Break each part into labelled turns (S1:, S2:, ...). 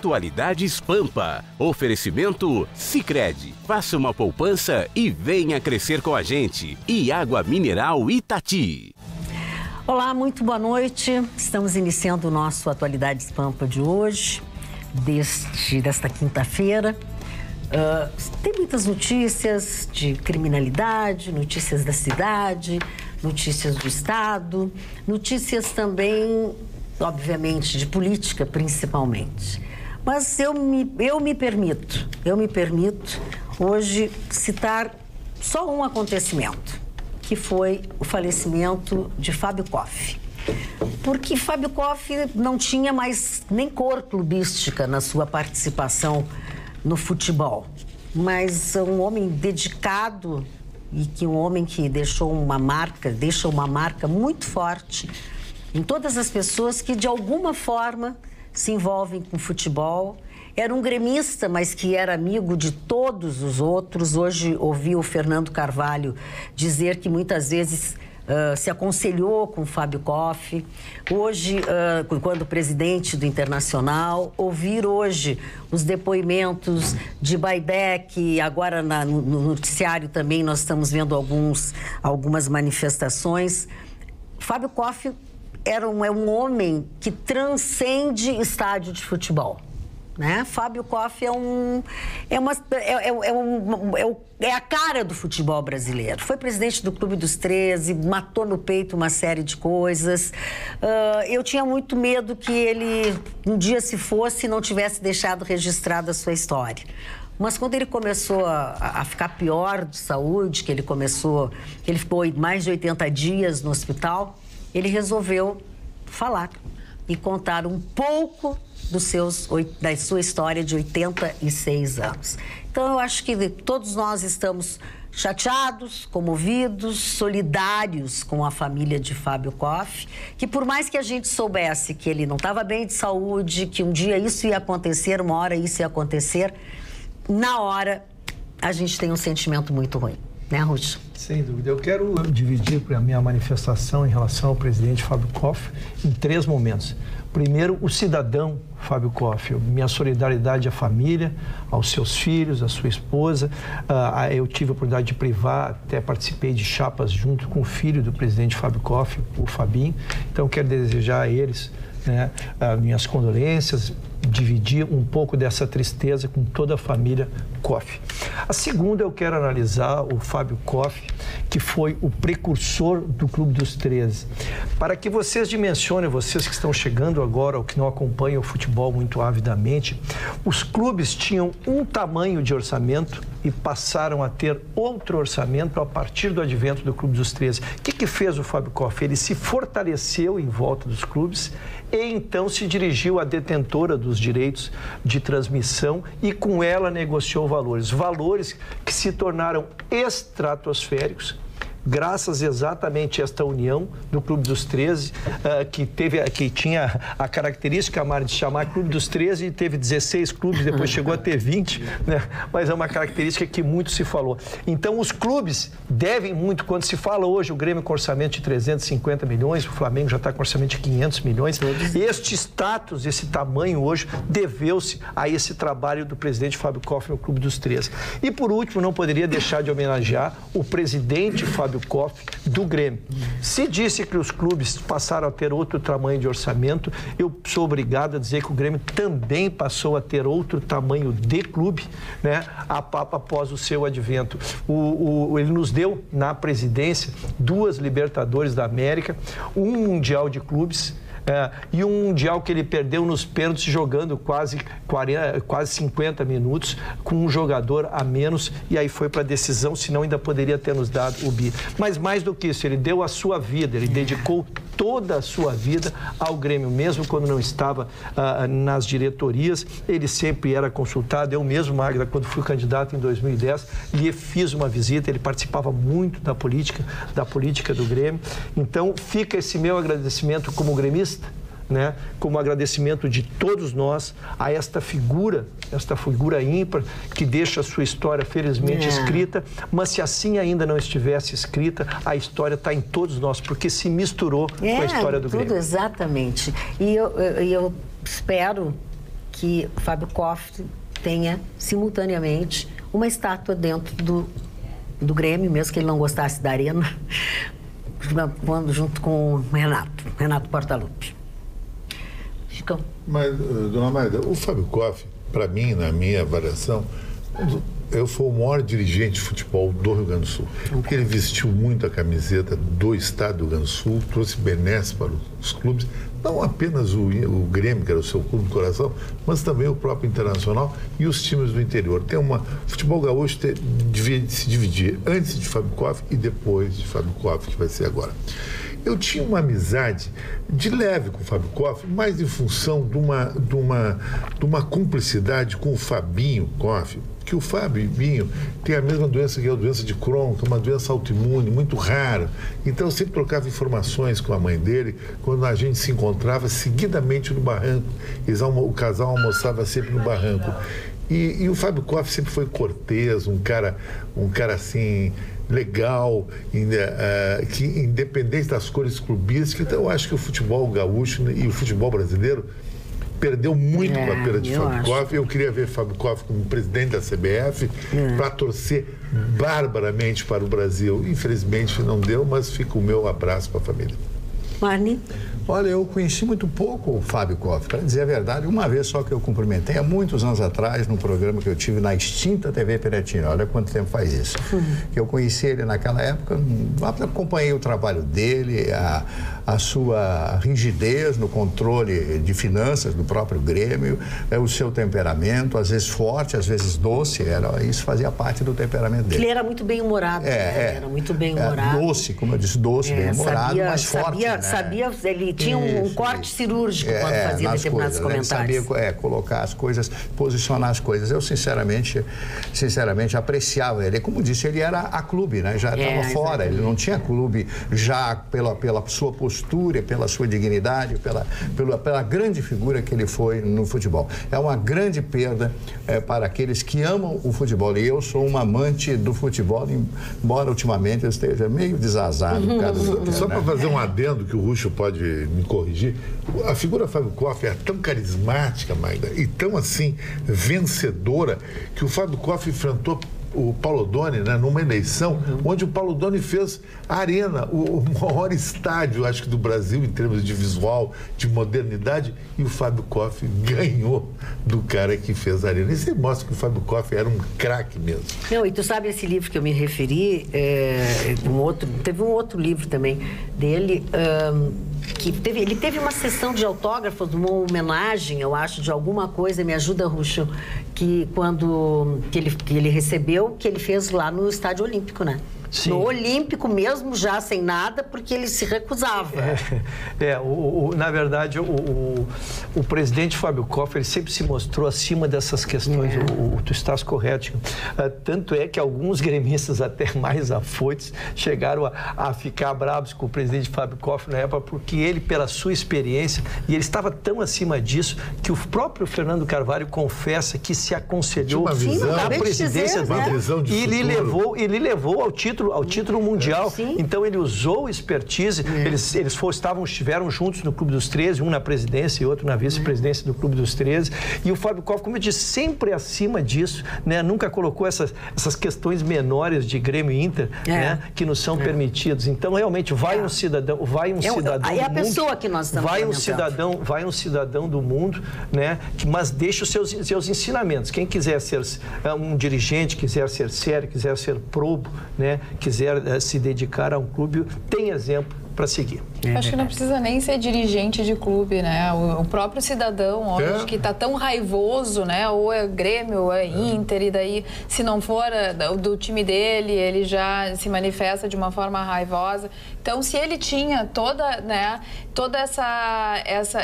S1: Atualidades Pampa. Oferecimento Sicredi. Faça uma poupança e venha crescer com a gente. E Água Mineral Itati.
S2: Olá, muito boa noite. Estamos iniciando o nosso Atualidades Pampa de hoje, desta quinta-feira. Tem muitas notícias de criminalidade, notícias da cidade, notícias do estado, notícias também, obviamente, de política, principalmente. Mas eu me permito hoje citar só um acontecimento, que foi o falecimento de Fábio Koff. Porque Fábio Koff não tinha mais nem cor clubística na sua participação no futebol, mas um homem dedicado e um homem que deixa uma marca muito forte em todas as pessoas que de alguma forma se envolvem com futebol. Era um gremista, mas que era amigo de todos os outros. Hoje ouvi o Fernando Carvalho dizer que muitas vezes se aconselhou com o Fábio Koff. Hoje, quando presidente do Internacional, ouvir hoje os depoimentos de Baibek, agora no noticiário também nós estamos vendo algumas manifestações. Fábio Koff é um homem que transcende estádio de futebol. Né? Fábio Koff é a cara do futebol brasileiro. Foi presidente do Clube dos 13, matou no peito uma série de coisas. Eu tinha muito medo que ele um dia se fosse e não tivesse deixado registrada a sua história. Mas quando ele começou a ficar pior de saúde, que ele ficou mais de 80 dias no hospital, ele resolveu falar e contar um pouco da sua história de 86 anos. Então, eu acho que todos nós estamos chateados, comovidos, solidários com a família de Fábio Koff, que por mais que a gente soubesse que ele não estava bem de saúde, que um dia isso ia acontecer, uma hora isso ia acontecer, na hora a gente tem um sentimento muito ruim, né, Ruth?
S3: Sem dúvida. Eu quero dividir a minha manifestação em relação ao presidente Fábio Koff em 3 momentos. Primeiro, o cidadão Fábio Koff. Minha solidariedade à família, aos seus filhos, à sua esposa. Eu tive a oportunidade de privar, até participei de chapas junto com o filho do presidente Fábio Koff, o Fabinho. Então, quero desejar a eles, né, minhas condolências, dividir um pouco dessa tristeza com toda a família Koff. A segunda, eu quero analisar o Fábio Koff, que foi o precursor do Clube dos 13. Para que vocês dimensionem, vocês que estão chegando agora ou que não acompanham o futebol muito avidamente, os clubes tinham um tamanho de orçamento e passaram a ter outro orçamento a partir do advento do Clube dos 13. O que fez o Fábio Koff? Ele se fortaleceu em volta dos clubes e então se dirigiu à detentora dos direitos de transmissão e com ela negociou valores que se tornaram estratosféricos, graças exatamente a esta união do Clube dos 13, que tinha a característica, Mari, de chamar Clube dos 13 e teve 16 clubes, depois chegou a ter 20, né? Mas é uma característica que muito se falou. Então, os clubes devem muito, quando se fala hoje, o Grêmio com orçamento de 350 milhões, o Flamengo já está com orçamento de 500 milhões, este status, esse tamanho hoje, deveu-se a esse trabalho do presidente Fábio Koff no Clube dos 13. E, por último, não poderia deixar de homenagear o presidente Fábio Koff do Grêmio. Se disse que os clubes passaram a ter outro tamanho de orçamento, eu sou obrigado a dizer que o Grêmio também passou a ter outro tamanho de clube, né, após o seu advento. Ele nos deu, na presidência, 2 Libertadores da América, um Mundial de Clubes, e um Mundial que ele perdeu nos pênaltis jogando quase 50 minutos com um jogador a menos, e aí foi para a decisão, senão ainda poderia ter nos dado o bi. Mas mais do que isso, ele deu a sua vida, ele dedicou toda a sua vida ao Grêmio, mesmo quando não estava nas diretorias, ele sempre era consultado. Eu mesmo, Magda, quando fui candidato em 2010, lhe fiz uma visita, ele participava muito da política do Grêmio. Então, fica esse meu agradecimento como gremista, né, como agradecimento de todos nós a esta figura ímpar que deixa a sua história felizmente escrita, mas se assim ainda não estivesse escrita, a história está em todos nós, porque se misturou com a história do Grêmio.
S2: Exatamente. E eu espero que Fábio Koff tenha, simultaneamente, uma estátua dentro do Grêmio, mesmo que ele não gostasse da Arena, junto com o Renato Portaluppi. Chicão.
S4: Mas, dona Maida, o Fábio Koff, para mim, na minha avaliação, eu fui o maior dirigente de futebol do Rio Grande do Sul. Porque ele vestiu muito a camiseta do estado do Rio Grande do Sul, trouxe benesses para os clubes, não apenas o Grêmio, que era o seu clube do coração, mas também o próprio Internacional e os times do interior. O futebol gaúcho devia se dividir antes de Fábio Koff e depois de Fábio Koff, que vai ser agora. Eu tinha uma amizade de leve com o Fábio Koff, mais em função de uma cumplicidade com o Fabinho Koff, que o Fabinho tem a mesma doença que é a doença de Crohn, que é uma doença autoimune, muito rara. Então, eu sempre trocava informações com a mãe dele, quando a gente se encontrava seguidamente no barranco. O casal almoçava sempre no barranco. E o Fábio Koff sempre foi cortês, um cara assim, legal, que independente das cores clubísticas. Então, eu acho que o futebol gaúcho e o futebol brasileiro perdeu muito com a perda de Fábio Koff. Eu queria ver Fábio Koff como presidente da CBF para torcer barbaramente para o Brasil. Infelizmente não deu, mas fica o meu abraço para a família.
S2: Marni?
S5: Olha, eu conheci muito pouco o Fábio Koff, para dizer a verdade, uma vez só que eu cumprimentei, há muitos anos atrás, num programa que eu tive na extinta TV Piretina. Olha quanto tempo faz isso. Eu conheci ele naquela época, acompanhei o trabalho dele, a sua rigidez no controle de finanças do próprio Grêmio, o seu temperamento, às vezes forte, às vezes doce, isso fazia parte do temperamento dele.
S2: Ele era muito bem-humorado, era muito bem-humorado.
S5: Doce, como eu disse, doce, bem-humorado, mas forte,
S2: ele tinha um corte cirúrgico quando fazia determinados comentários.
S5: Ele sabia colocar as coisas, posicionar as coisas. Eu, sinceramente apreciava ele. Como disse, ele era a clube, né? Já estava fora. Ele não tinha clube já pela sua postura, pela sua dignidade, pela grande figura que ele foi no futebol. É uma grande perda para aqueles que amam o futebol. E eu sou um amante do futebol, embora ultimamente eu esteja meio desazado por causa do
S4: Só para fazer um adendo que o Ruxo pode me corrigir, a figura Fábio Koff é tão carismática, Maida, e tão assim vencedora, que o Fábio Koff enfrentou o Paulo Doni, né, numa eleição onde o Paulo Doni fez a Arena, o maior estádio, acho que do Brasil, em termos de visual, de modernidade, e o Fábio Koff ganhou do cara que fez a Arena. Isso mostra que o Fábio Koff era um craque mesmo.
S2: Não, e tu sabe esse livro que eu me referi, teve um outro livro também dele, ele teve uma sessão de autógrafos, uma homenagem, eu acho, de alguma coisa, me ajuda, Ruxo, que ele recebeu, que ele fez lá no Estádio Olímpico, né? Sim. No Olímpico mesmo, já sem nada, porque ele se recusava.
S3: Na verdade, o presidente Fábio Koff, ele sempre se mostrou acima dessas questões. Tu estás correto. Tanto é que alguns gremistas, até mais afoitos, chegaram a ficar bravos com o presidente Fábio Koff na época, porque ele, pela sua experiência, e ele estava tão acima disso, que o próprio Fernando Carvalho confessa que se aconselhou na presidência dele, e ele levou ao título mundial. Então, ele usou expertise. Eles estiveram juntos no Clube dos 13, um na presidência e outro na vice-presidência do Clube dos 13. E o Fábio Koff, como eu disse, sempre acima disso, né? Nunca colocou essas questões menores de Grêmio e Inter, né? Que nos são permitidos. Então, realmente, vai um cidadão do
S2: mundo,
S3: a pessoa que nós estamos vai um cidadão do mundo, né? Mas deixa os seus ensinamentos. Quem quiser ser um dirigente, quiser ser sério, quiser ser probo, né? Quiser se dedicar a um clube, tem exemplo para seguir.
S6: Acho que não precisa nem ser dirigente de clube, né? O próprio cidadão, hoje, que está tão raivoso, né? Ou é Grêmio, ou é Inter, e daí, se não for do time dele, ele já se manifesta de uma forma raivosa. Então, se ele tinha todo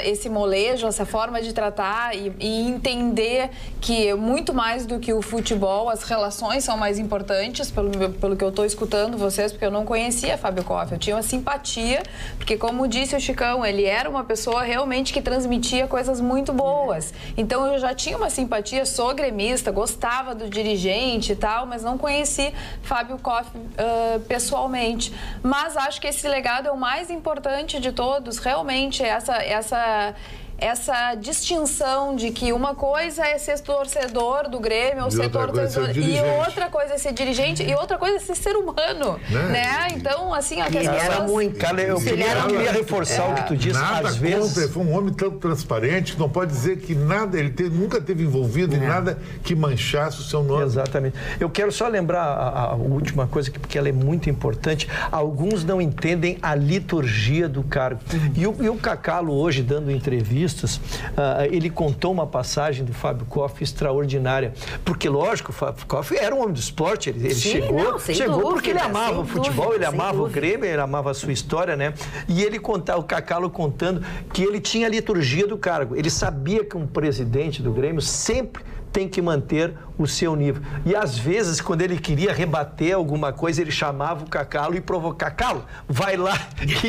S6: esse molejo, essa forma de tratar e entender que muito mais do que o futebol, as relações são mais importantes, pelo que eu estou escutando vocês, porque eu não conhecia Fábio Koff, eu tinha uma simpatia, porque, como disse o Chicão, ele era uma pessoa realmente que transmitia coisas muito boas. Então, eu já tinha uma simpatia, sou gremista, gostava do dirigente e tal, mas não conheci Fábio Koff pessoalmente. Mas acho que esse legado é o mais importante de todos, realmente, essa distinção de que uma coisa é ser torcedor do Grêmio ou ser torcedor e outra coisa é ser dirigente e outra coisa é ser ser humano, né? Então, assim, a questão
S3: era muito. Cara, eu queria reforçar o que tu disse.
S4: Nada
S3: às vezes
S4: foi um homem tão transparente que não pode dizer que nada, nunca teve envolvido em nada que manchasse o seu nome.
S3: Exatamente. Eu quero só lembrar a última coisa, porque ela é muito importante. Alguns não entendem a liturgia do cargo. E o Cacalo, hoje, dando entrevistas, ele contou uma passagem do Fábio Koff extraordinária. Porque, lógico, o Fábio Koff era um homem do esporte. Ele chegou porque ele amava o futebol, ele amava o Grêmio, ele amava a sua história, né? E ele o Cacalo contando que ele tinha a liturgia do cargo. Ele sabia que um presidente do Grêmio sempre tem que manter o seu nível. E às vezes, quando ele queria rebater alguma coisa, ele chamava o Cacalo e provocava. Cacalo, vai lá e diz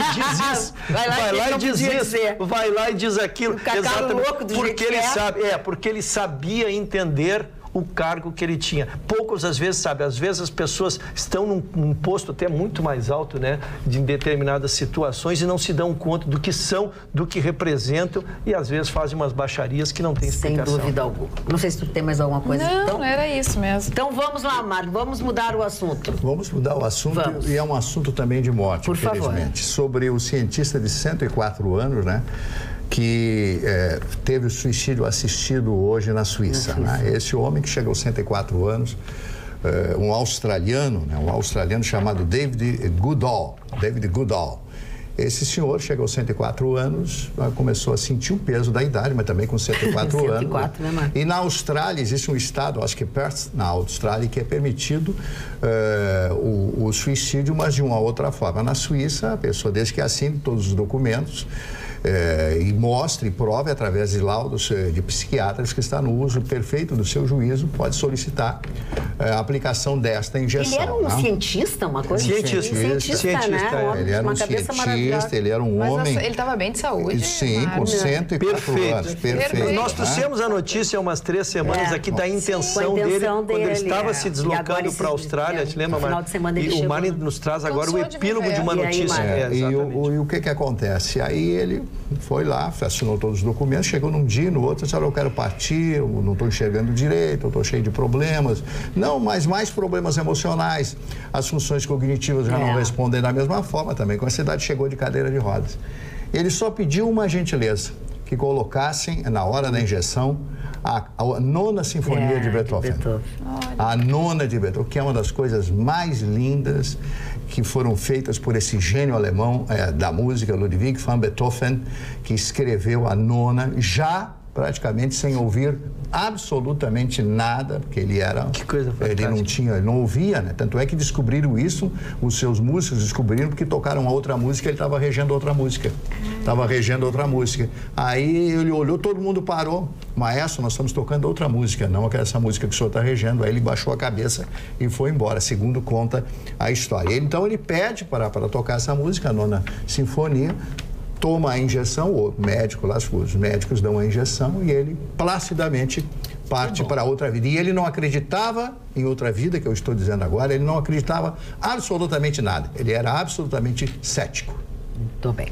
S3: isso. vai lá e diz isso. Vai lá e diz aquilo.
S2: O Cacalo louco do
S3: porque ele sabe, porque ele sabia entender o cargo que ele tinha. Poucos, às vezes, às vezes as pessoas estão num posto até muito mais alto, né, em determinadas situações e não se dão conta do que são, do que representam e, às vezes, fazem umas baixarias que não tem explicação.
S2: Sem dúvida alguma. Não sei se tu tem mais alguma coisa.
S6: Não,
S2: então,
S6: era isso mesmo.
S2: Então, vamos lá, Marco, vamos mudar o assunto.
S5: Vamos mudar o assunto e é um assunto também de morte,
S2: por
S5: infelizmente.
S2: Favor.
S5: Sobre o cientista de 104 anos, né, que teve o suicídio assistido hoje na Suíça. Né? Esse homem que chegou aos 104 anos, um australiano chamado David Goodall. Esse senhor chegou aos 104 anos, começou a sentir o peso da idade, mas também com 104 anos.
S2: 104, né, Marcos?
S5: E na Austrália existe um estado, acho que Perth, na Austrália, que é permitido o suicídio, mas de uma outra forma. Na Suíça, a pessoa, desde que assine todos os documentos, e mostre e prove através de laudos de psiquiatras que está no uso perfeito do seu juízo, pode solicitar a aplicação desta injeção.
S2: Ele era um cientista, uma coisa
S5: cientista,
S2: né?
S5: Ele era um cientista, ele era um homem...
S6: Mas ele estava bem de saúde.
S5: Sim, com 104 anos. Perfeito.
S3: Nós trouxemos a notícia há umas 3 semanas aqui da intenção dele, quando ele estava se deslocando para a Austrália, te lembra,
S2: Final de semana ele
S5: chegou.
S3: E o Mari nos traz agora o epílogo de uma notícia.
S5: E o que acontece? Aí ele foi lá, assinou todos os documentos, chegou num dia, no outro, disse, eu quero partir, eu não estou enxergando direito, eu estou cheio de problemas. Não, mas mais problemas emocionais. As funções cognitivas já não respondem da mesma forma também. Com essa idade chegou de cadeira de rodas. Ele só pediu uma gentileza, que colocassem, na hora da injeção, a 9ª Sinfonia de Beethoven. A 9ª de Beethoven, que é uma das coisas mais lindas que foram feitas por esse gênio alemão da música, Ludwig van Beethoven, que escreveu a 9ª já praticamente sem ouvir absolutamente nada, porque ele era...
S3: Que coisa fantástica.
S5: Ele não ouvia, né? Tanto é que descobriram isso, os seus músicos descobriram porque tocaram a outra música, ele estava regendo outra música. Aí ele olhou, todo mundo parou. Maestro, nós estamos tocando outra música, não essa música que o senhor está regendo. Aí ele baixou a cabeça e foi embora, segundo conta a história. Então ele pede para tocar essa música, a 9ª Sinfonia, toma a injeção, o médico lá, os médicos dão a injeção e ele placidamente parte para outra vida. E ele não acreditava em outra vida, que eu estou dizendo agora, ele não acreditava absolutamente nada. Ele era absolutamente cético.
S2: Muito bem.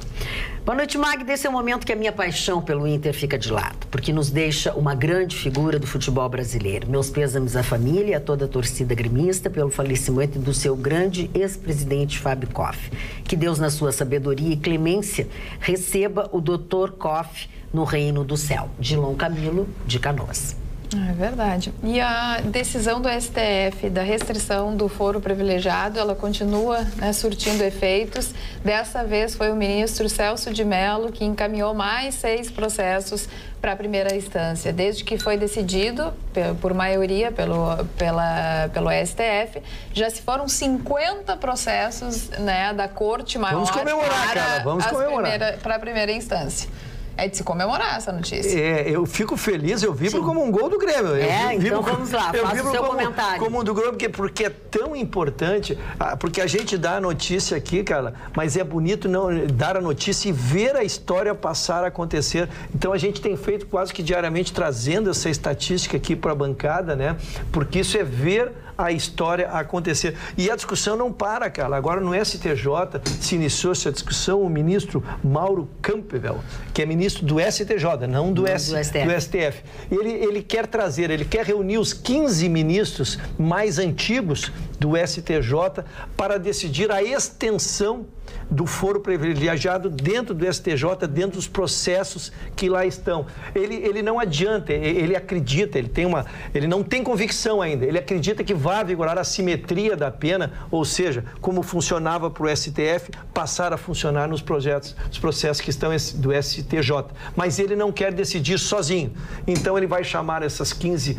S2: Boa noite, Magda. Esse é o momento que a minha paixão pelo Inter fica de lado, porque nos deixa uma grande figura do futebol brasileiro. Meus pêsames à família e a toda a torcida gremista pelo falecimento do seu grande ex-presidente Fábio Koff. Que Deus, na sua sabedoria e clemência, receba o Dr. Koff no reino do céu. Dilon Camilo, de Canoas.
S6: É verdade. E a decisão do STF da restrição do foro privilegiado, ela continua, né, surtindo efeitos. Dessa vez foi o ministro Celso de Mello que encaminhou mais 6 processos para a primeira instância. Desde que foi decidido por maioria pelo STF, já se foram 50 processos, né, da Corte Maior.
S3: Vamos comemorar, cara. Vamos comemorar.
S6: Para a primeira instância. É de se comemorar essa notícia.
S3: Eu fico feliz, eu vibro como um gol do Grêmio.
S2: Então vamos lá, faça o seu comentário.
S3: Como um do Grêmio, porque é tão importante, porque a gente dá a notícia aqui, cara, mas é bonito não dar a notícia e ver a história passar a acontecer. Então a gente tem feito quase que diariamente, trazendo essa estatística aqui para a bancada, né? Porque isso é ver a história acontecer. E a discussão não para, cara. Agora no STJ se iniciou essa discussão, o ministro Mauro Campbell, que é ministro ministro do STJ, não do STF. Ele quer trazer, ele quer reunir os 15 ministros mais antigos do STJ para decidir a extensão do foro privilegiado dentro do STJ, dentro dos processos que lá estão. Ele não adianta, ele acredita, ele não tem convicção ainda, ele acredita que vai vigorar a simetria da pena, ou seja, como funcionava para o STF, passar a funcionar nos processos que estão do STJ. Mas ele não quer decidir sozinho. Então ele vai chamar essas 15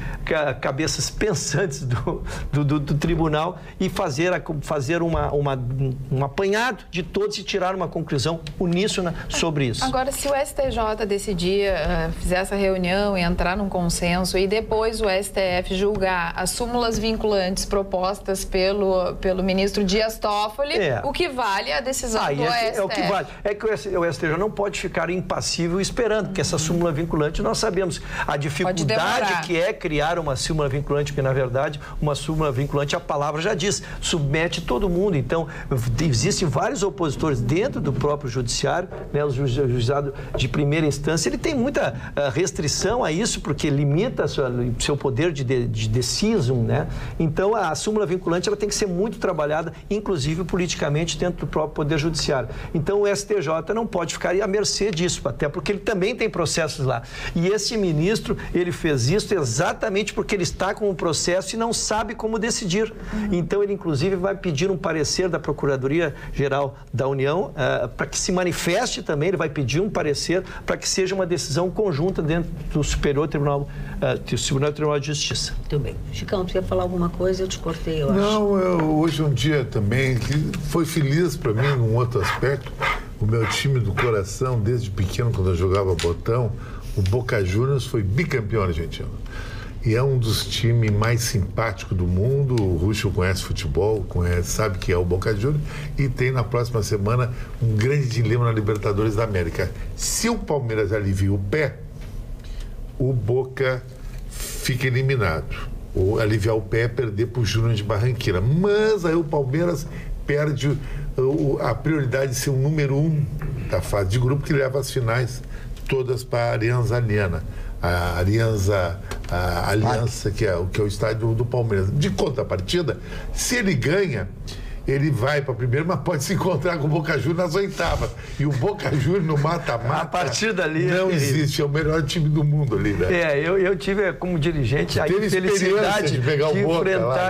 S3: cabeças pensantes do tribunal e fazer um apanhado de todos e tirar uma conclusão uníssona sobre isso.
S6: Agora, se o STJ decidir, fizer essa reunião e entrar num consenso e depois o STF julgar as súmulas vinculantes propostas pelo ministro Dias Toffoli, o que vale é a decisão do STF.
S3: É o que vale. É que o STJ não pode ficar impassível esperando, porque essa súmula vinculante, nós sabemos a dificuldade que é criar uma súmula vinculante, porque, na verdade, uma súmula vinculante, a palavra já diz, submete todo mundo. Então, existem vários opositores dentro do próprio judiciário, né, o juizado de primeira instância, ele tem muita restrição a isso, porque limita seu poder de decisão, né? Então, a súmula vinculante, ela tem que ser muito trabalhada, inclusive politicamente, dentro do próprio poder judiciário. Então, o STJ não pode ficar à mercê disso, até porque ele também tem processos lá. E esse ministro, ele fez isso exatamente porque ele está com um processo e não sabe como decidir. Então, ele, inclusive, vai pedir um parecer da Procuradoria-Geral da União para que se manifeste também, ele vai pedir um parecer para que seja uma decisão conjunta dentro do Superior Tribunal, Tribunal de Justiça.
S2: Muito bem. Chicão, tu ia falar alguma coisa? Eu te cortei, eu acho.
S4: Não, hoje é um dia também que foi feliz para mim num outro aspecto. O meu time do coração, desde pequeno, quando eu jogava botão, o Boca Juniors foi bicampeão argentino. E é um dos times mais simpáticos do mundo. O Russo conhece futebol, sabe que é o Boca Juniors. E tem na próxima semana um grande dilema na Libertadores da América. Se o Palmeiras alivia o pé, o Boca fica eliminado. Ou aliviar o pé é perder para o Júnior de Barranquilla. Mas aí o Palmeiras perde a prioridade de ser o número 1 da fase de grupo, que leva as finais todas para a Alianza Arena. A Aliança, que é o estádio do Palmeiras. De contrapartida, se ele ganha, ele vai para a primeira, mas pode se encontrar com o Boca Juniors nas oitavas. E o Boca Juniors no mata-mata,
S3: a partir dali
S4: não existe, é o melhor time do mundo ali, né?
S3: Eu tive como dirigente a infelicidade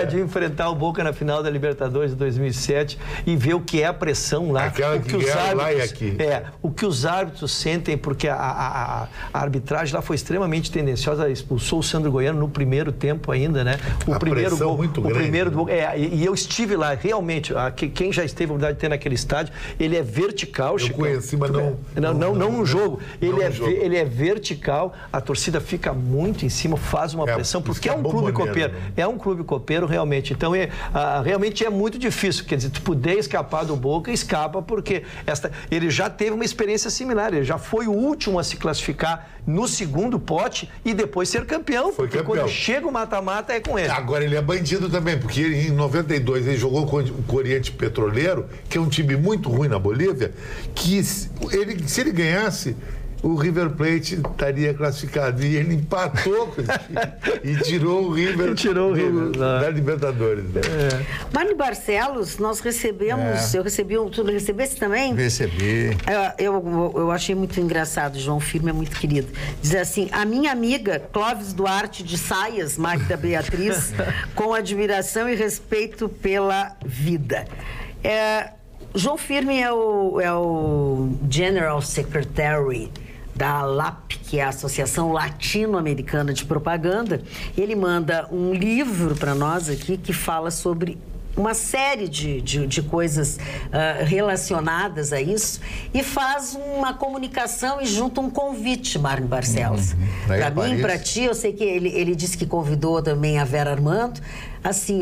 S3: de enfrentar o Boca na final da Libertadores de 2007 e ver o que é a pressão lá.
S4: Aquela que ganha lá e aqui.
S3: O que os árbitros sentem, porque a arbitragem lá foi extremamente tendenciosa, expulsou o Sandro Goiano no primeiro tempo ainda, né?
S4: A pressão gol, muito grande.
S3: Primeiro gol, e eu estive lá, realmente. Quem já esteve a oportunidade de ter naquele estádio, ele é vertical.
S4: Eu conheci, mas
S3: não no jogo. Ele é vertical, a torcida fica muito em cima, faz uma pressão, porque é um clube copeiro. Né? É um clube copeiro, realmente. Então, realmente é muito difícil. Quer dizer, tu puder escapar do Boca, escapa, porque ele já teve uma experiência similar. Ele já foi o último a se classificar no segundo pote e depois ser campeão. Porque quando chega o mata-mata, é com ele.
S4: Agora, ele é bandido também, porque em 92 ele jogou com o Oriente Petroleiro, que é um time muito ruim na Bolívia, que se ele ganhasse, o River Plate estaria classificado. E ele empatou com esse time e tirou o River, da Libertadores. Né?
S2: Marne Barcelos, nós recebemos, eu recebi, tu recebesse também?
S5: Recebi.
S2: Eu achei muito engraçado, João Firme é muito querido. Diz assim, a minha amiga Clóvis Duarte de Saias, Magda Beatriz, com admiração e respeito pela vida. João Firme é o General Secretary da ALAP, que é a Associação Latino-Americana de Propaganda. Ele manda um livro para nós aqui que fala sobre uma série de coisas relacionadas a isso e faz uma comunicação e junta um convite, Marne Barcelos. Para mim, para ti, eu sei que ele disse que convidou também a Vera Armando. Assim,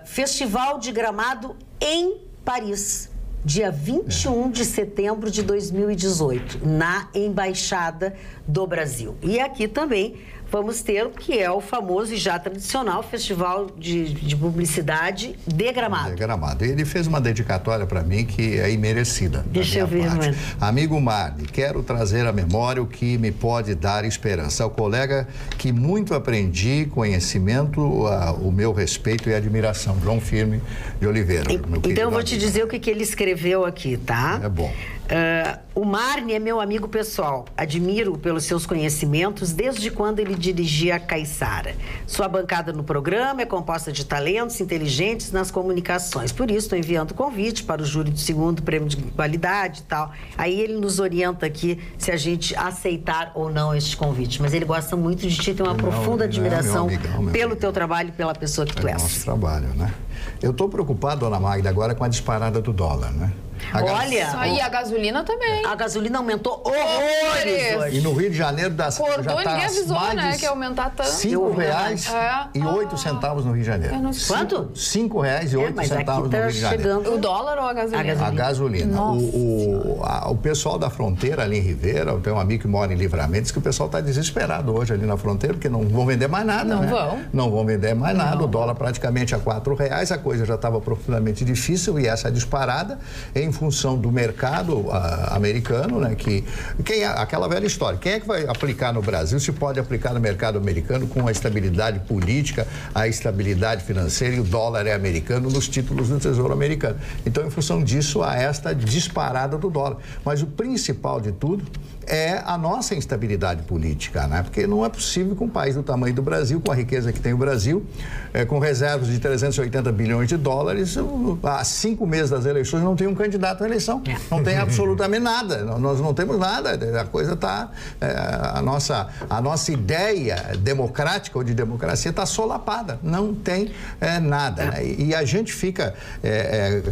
S2: Festival de Gramado em Paris. Dia 21 de setembro de 2018, na Embaixada do Brasil. E aqui também vamos ter o que é o famoso e já tradicional Festival de Publicidade de Gramado.
S5: De Gramado. Ele fez uma dedicatória para mim que é imerecida.
S2: Deixa eu ver, mano.
S5: Amigo Marne, quero trazer à memória o que me pode dar esperança. Ao colega que muito aprendi, conhecimento, o meu respeito e admiração. João Firme de Oliveira.
S2: Então eu vou te dizer o que ele escreveu aqui, tá?
S5: É bom.
S2: O Marne é meu amigo pessoal. Admiro pelos seus conhecimentos desde quando ele dirigia a Caiçara. Sua bancada no programa é composta de talentos inteligentes nas comunicações. Por isso, estou enviando convite para o júri do 2º prêmio de qualidade e tal. Aí ele nos orienta aqui se a gente aceitar ou não este convite. Mas ele gosta muito de ti, tem uma profunda admiração pelo teu trabalho e pela pessoa que tu és.
S5: Nosso trabalho, né? Eu estou preocupado, dona Magda, agora com a disparada do dólar, né?
S2: Olha...
S6: E a gasolina também.
S2: A gasolina aumentou horrores hoje.
S5: E no Rio de Janeiro
S6: Acordou, já tá, ninguém avisou, né, que ia aumentar tanto.
S5: R$5,08 no Rio de Janeiro.
S2: Quanto?
S5: R$5,08 no Rio de Janeiro.
S6: O dólar ou a gasolina?
S5: A gasolina. O pessoal da fronteira ali em Ribeira, eu tenho um amigo que mora em Livramento, diz que o pessoal está desesperado hoje ali na fronteira, porque não vão vender mais nada,
S6: Não
S5: né?
S6: vão.
S5: Não vão vender mais nada. O dólar praticamente a R$4, a coisa já estava profundamente difícil e essa disparada em função do mercado americano, né? Aquela velha história, quem é que vai aplicar no Brasil, se pode aplicar no mercado americano com a estabilidade política, a estabilidade financeira, e o dólar é americano nos títulos do Tesouro americano. Então, em função disso, há esta disparada do dólar. Mas o principal de tudo é a nossa instabilidade política, né? Porque não é possível que um país do tamanho do Brasil, com a riqueza que tem o Brasil, com reservas de 380 bilhões de dólares, há 5 meses das eleições não tem um candidato à eleição. Não tem absolutamente nada. Nós não temos nada. A coisa está... a nossa ideia democrática ou de democracia está solapada. Não tem nada. Né? E a gente fica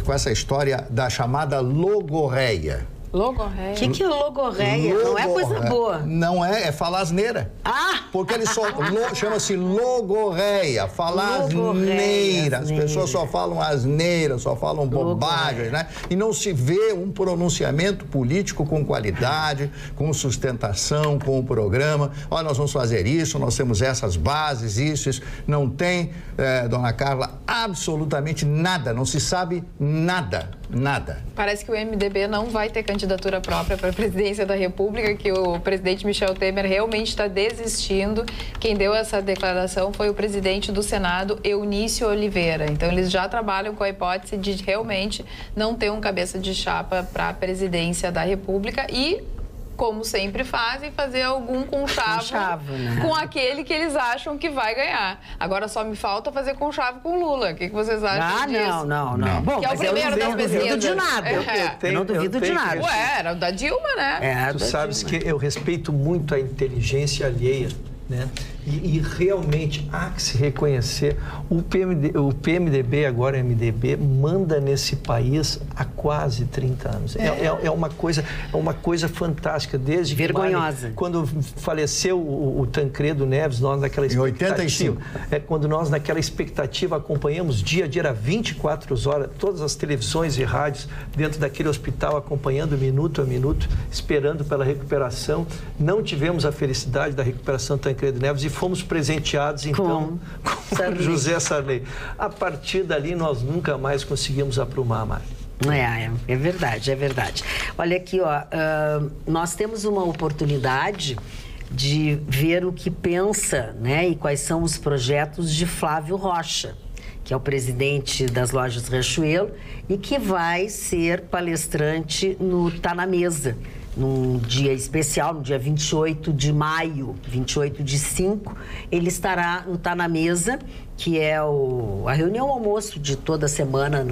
S5: com essa história da chamada logorreia.
S6: Logorreia?
S2: O que é logorreia? Não é coisa boa.
S5: Não é falar asneira. Porque ele só chama-se logorreia, falar asneira. As pessoas só falam asneira, só falam bobagens, né? E não se vê um pronunciamento político com qualidade, com sustentação, com o programa. Olha, nós vamos fazer isso, nós temos essas bases, isso. Não tem, dona Carla, absolutamente nada. Não se sabe nada. Nada.
S6: Parece que o MDB não vai ter candidatura própria para a presidência da República, que o presidente Michel Temer realmente está desistindo. Quem deu essa declaração foi o presidente do Senado, Eunício Oliveira. Então, eles já trabalham com a hipótese de realmente não ter um cabeça de chapa para a presidência da República e, como sempre fazem, fazer algum conchavo, né? Com aquele que eles acham que vai ganhar. Agora só me falta fazer conchavo com o Lula. O que vocês acham disso?
S2: Não. Bom,
S6: que é o primeiro das pesquisas.
S2: Eu não duvido de nada. Eu não duvido de nada.
S6: Ué, era o da Dilma, né?
S3: Tu sabes que eu respeito muito a inteligência alheia, né? E realmente há que se reconhecer, o PMDB, agora MDB, manda nesse país há quase 30 anos. É uma coisa fantástica. Desde
S2: vergonhosa.
S3: Quando faleceu o Tancredo Neves, nós naquela expectativa... Em 85. Quando nós naquela expectativa acompanhamos dia a dia, era 24 horas, todas as televisões e rádios dentro daquele hospital, acompanhando minuto a minuto, esperando pela recuperação. Não tivemos a felicidade da recuperação do Tancredo Neves e fomos presenteados, então, com José Sarney. A partir dali, nós nunca mais conseguimos aprumar mais.
S2: É verdade. Olha aqui, nós temos uma oportunidade de ver o que pensa, né, e quais são os projetos de Flávio Rocha, que é o presidente das Lojas Riachuelo e que vai ser palestrante no Tá na Mesa, num dia especial, no dia 28 de maio, 28 de 5, ele estará no Tá na Mesa, que é a reunião almoço de toda semana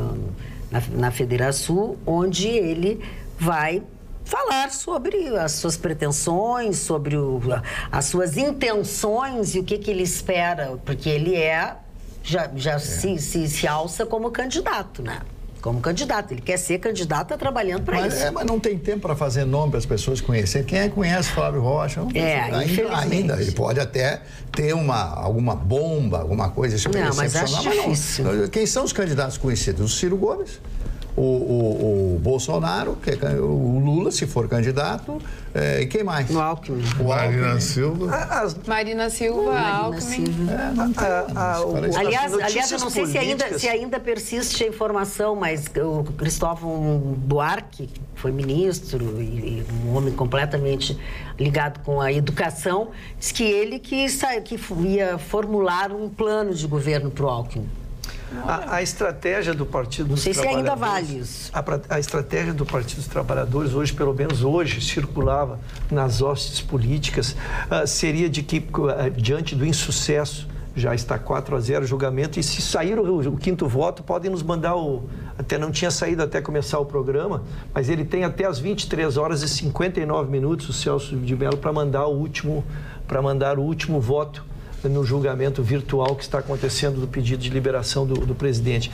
S2: na Federação, onde ele vai falar sobre as suas pretensões, sobre as suas intenções e o que ele espera, porque ele se alça como candidato, né? Como candidato, ele quer ser candidato trabalhando para isso.
S5: Mas não tem tempo para fazer nome para as pessoas conhecerem. Quem conhece Flávio Rocha? Ainda. Ele pode até ter alguma bomba, alguma coisa
S2: excepcional. Não, mas acho difícil.
S5: Quem são os candidatos conhecidos? O Ciro Gomes, o Bolsonaro, o Lula, se for candidato, e quem mais?
S2: O Alckmin.
S4: Marina Silva.
S6: Marina Silva, Alckmin.
S2: Aliás, eu não sei se ainda persiste a informação, mas o Cristóvão Buarque, que foi ministro e um homem completamente ligado com a educação, disse que ele que ia formular um plano de governo para o Alckmin.
S3: A estratégia do Partido dos
S2: Trabalhadores... Não sei se ainda vale isso.
S3: A estratégia do Partido dos Trabalhadores, hoje, pelo menos hoje, circulava nas hostes políticas, seria de que, diante do insucesso, já está 4-0 o julgamento, e se sair o quinto voto, podem nos mandar até não tinha saído até começar o programa, mas ele tem até as 23h59, o Celso de Mello, para mandar o último voto no julgamento virtual que está acontecendo do pedido de liberação do presidente.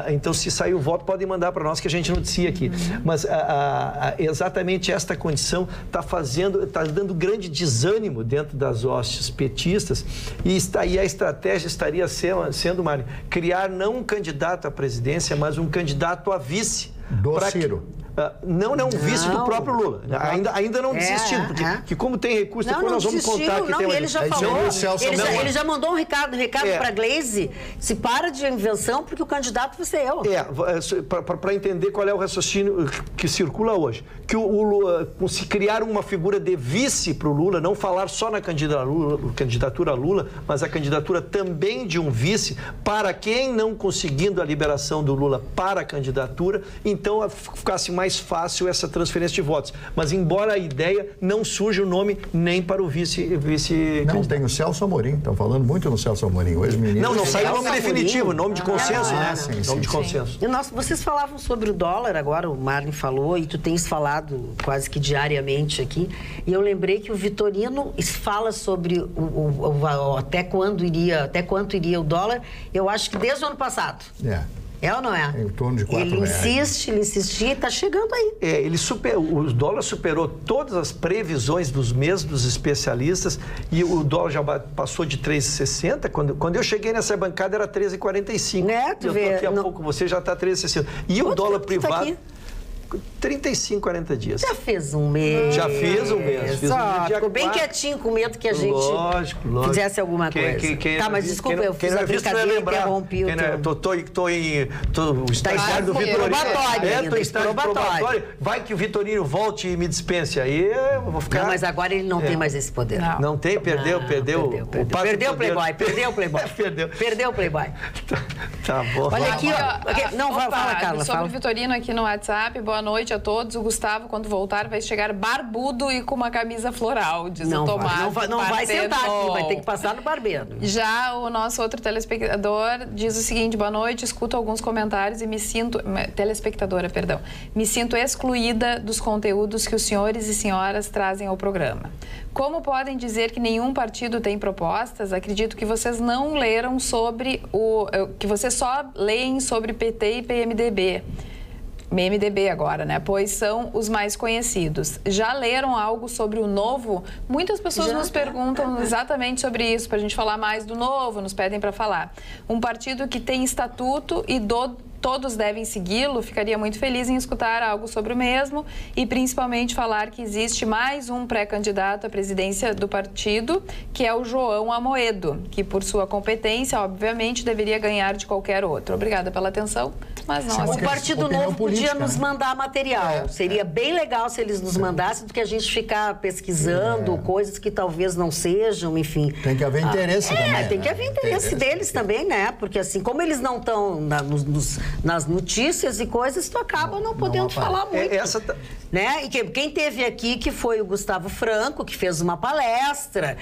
S3: Então, se sair o voto, podem mandar para nós que a gente noticia aqui. Mas exatamente esta condição está dando grande desânimo dentro das hostes petistas e a estratégia estaria sendo, Mário, criar não um candidato à presidência, mas um candidato a vice.
S5: Do Ciro.
S3: Não vice do próprio Lula. Ainda não desistiram, porque como tem recurso, depois nós vamos contar que tem...
S2: Ele já falou, ele já mandou um recado para a Gleisi, se para de invenção, porque o candidato vai ser eu.
S3: Para entender qual é o raciocínio que circula hoje. Que o Lula, se criar uma figura de vice para o Lula, não falar só na candidatura Lula, mas a candidatura também de um vice, para quem não conseguindo a liberação do Lula para a candidatura, então ficasse mais fácil essa transferência de votos. Mas, embora a ideia, não surge o nome nem para o vice
S5: não, tem o Celso Amorim. Estão falando muito no Celso Amorim. Hoje,
S3: não saiu o nome definitivo, nome de consenso, né? Nome de consenso.
S2: Vocês falavam sobre o dólar agora, o Marlin falou, e tu tens falado quase que diariamente aqui, e eu lembrei que o Vitorino fala sobre até quanto iria o dólar, eu acho que desde o ano passado. É ou não é?
S5: Em torno de 4 reais.
S2: Ele insiste e está chegando aí.
S3: O dólar superou todas as previsões dos mesmos especialistas e o dólar já passou de 3,60. Quando eu cheguei nessa bancada era 13,45. Daqui a pouco você já está 13,60. E o dólar privado... 35, 40 dias.
S2: Já fez um mês.
S3: Já fiz um mês.
S2: Ficou bem quietinho com medo que a gente fizesse alguma coisa. Mas desculpa, eu fiz a brincadeira e interrompi o
S3: Está
S2: estágio do Vitorino. Probatório.
S3: Vai que o Vitorino volte e me dispense. Aí eu vou ficar...
S2: Não, mas agora ele não tem mais esse poder.
S3: Não tem? Perdeu
S2: o Playboy. Perdeu o Playboy.
S3: Tá bom.
S2: Olha aqui, ó. Não, fala, Carla.
S6: Sobre o Vitorino aqui no WhatsApp, boa noite a todos. O Gustavo, quando voltar, vai chegar barbudo e com uma camisa floral, diz o Tomás.
S2: Não vai sentar aqui, vai ter que passar no barbeiro.
S6: Já o nosso outro telespectador diz o seguinte: boa noite, escuto alguns comentários e me sinto... Telespectadora, perdão. Me sinto excluída dos conteúdos que os senhores e senhoras trazem ao programa. Como podem dizer que nenhum partido tem propostas? Acredito que vocês não leram sobre que vocês só leem sobre PT e PMDB. MDB agora, né? Pois são os mais conhecidos. Já leram algo sobre o Novo? Muitas pessoas nos perguntam exatamente sobre isso, para a gente falar mais do Novo, nos pedem para falar. Um partido que tem estatuto e todos devem segui-lo, ficaria muito feliz em escutar algo sobre o mesmo e principalmente falar que existe mais um pré-candidato à presidência do partido, que é o João Amoedo, que por sua competência, obviamente, deveria ganhar de qualquer outro. Obrigada pela atenção, mas não...
S2: O Partido Novo podia nos mandar material. Seria bem legal se eles nos mandassem do que a gente ficar pesquisando coisas que talvez não sejam, enfim.
S5: Tem que haver interesse também.
S2: Tem que haver interesse deles também, né? Porque assim, como eles não estão nas notícias e coisas, tu acaba não podendo falar muito. Né? E quem teve aqui, que foi o Gustavo Franco, que fez uma palestra,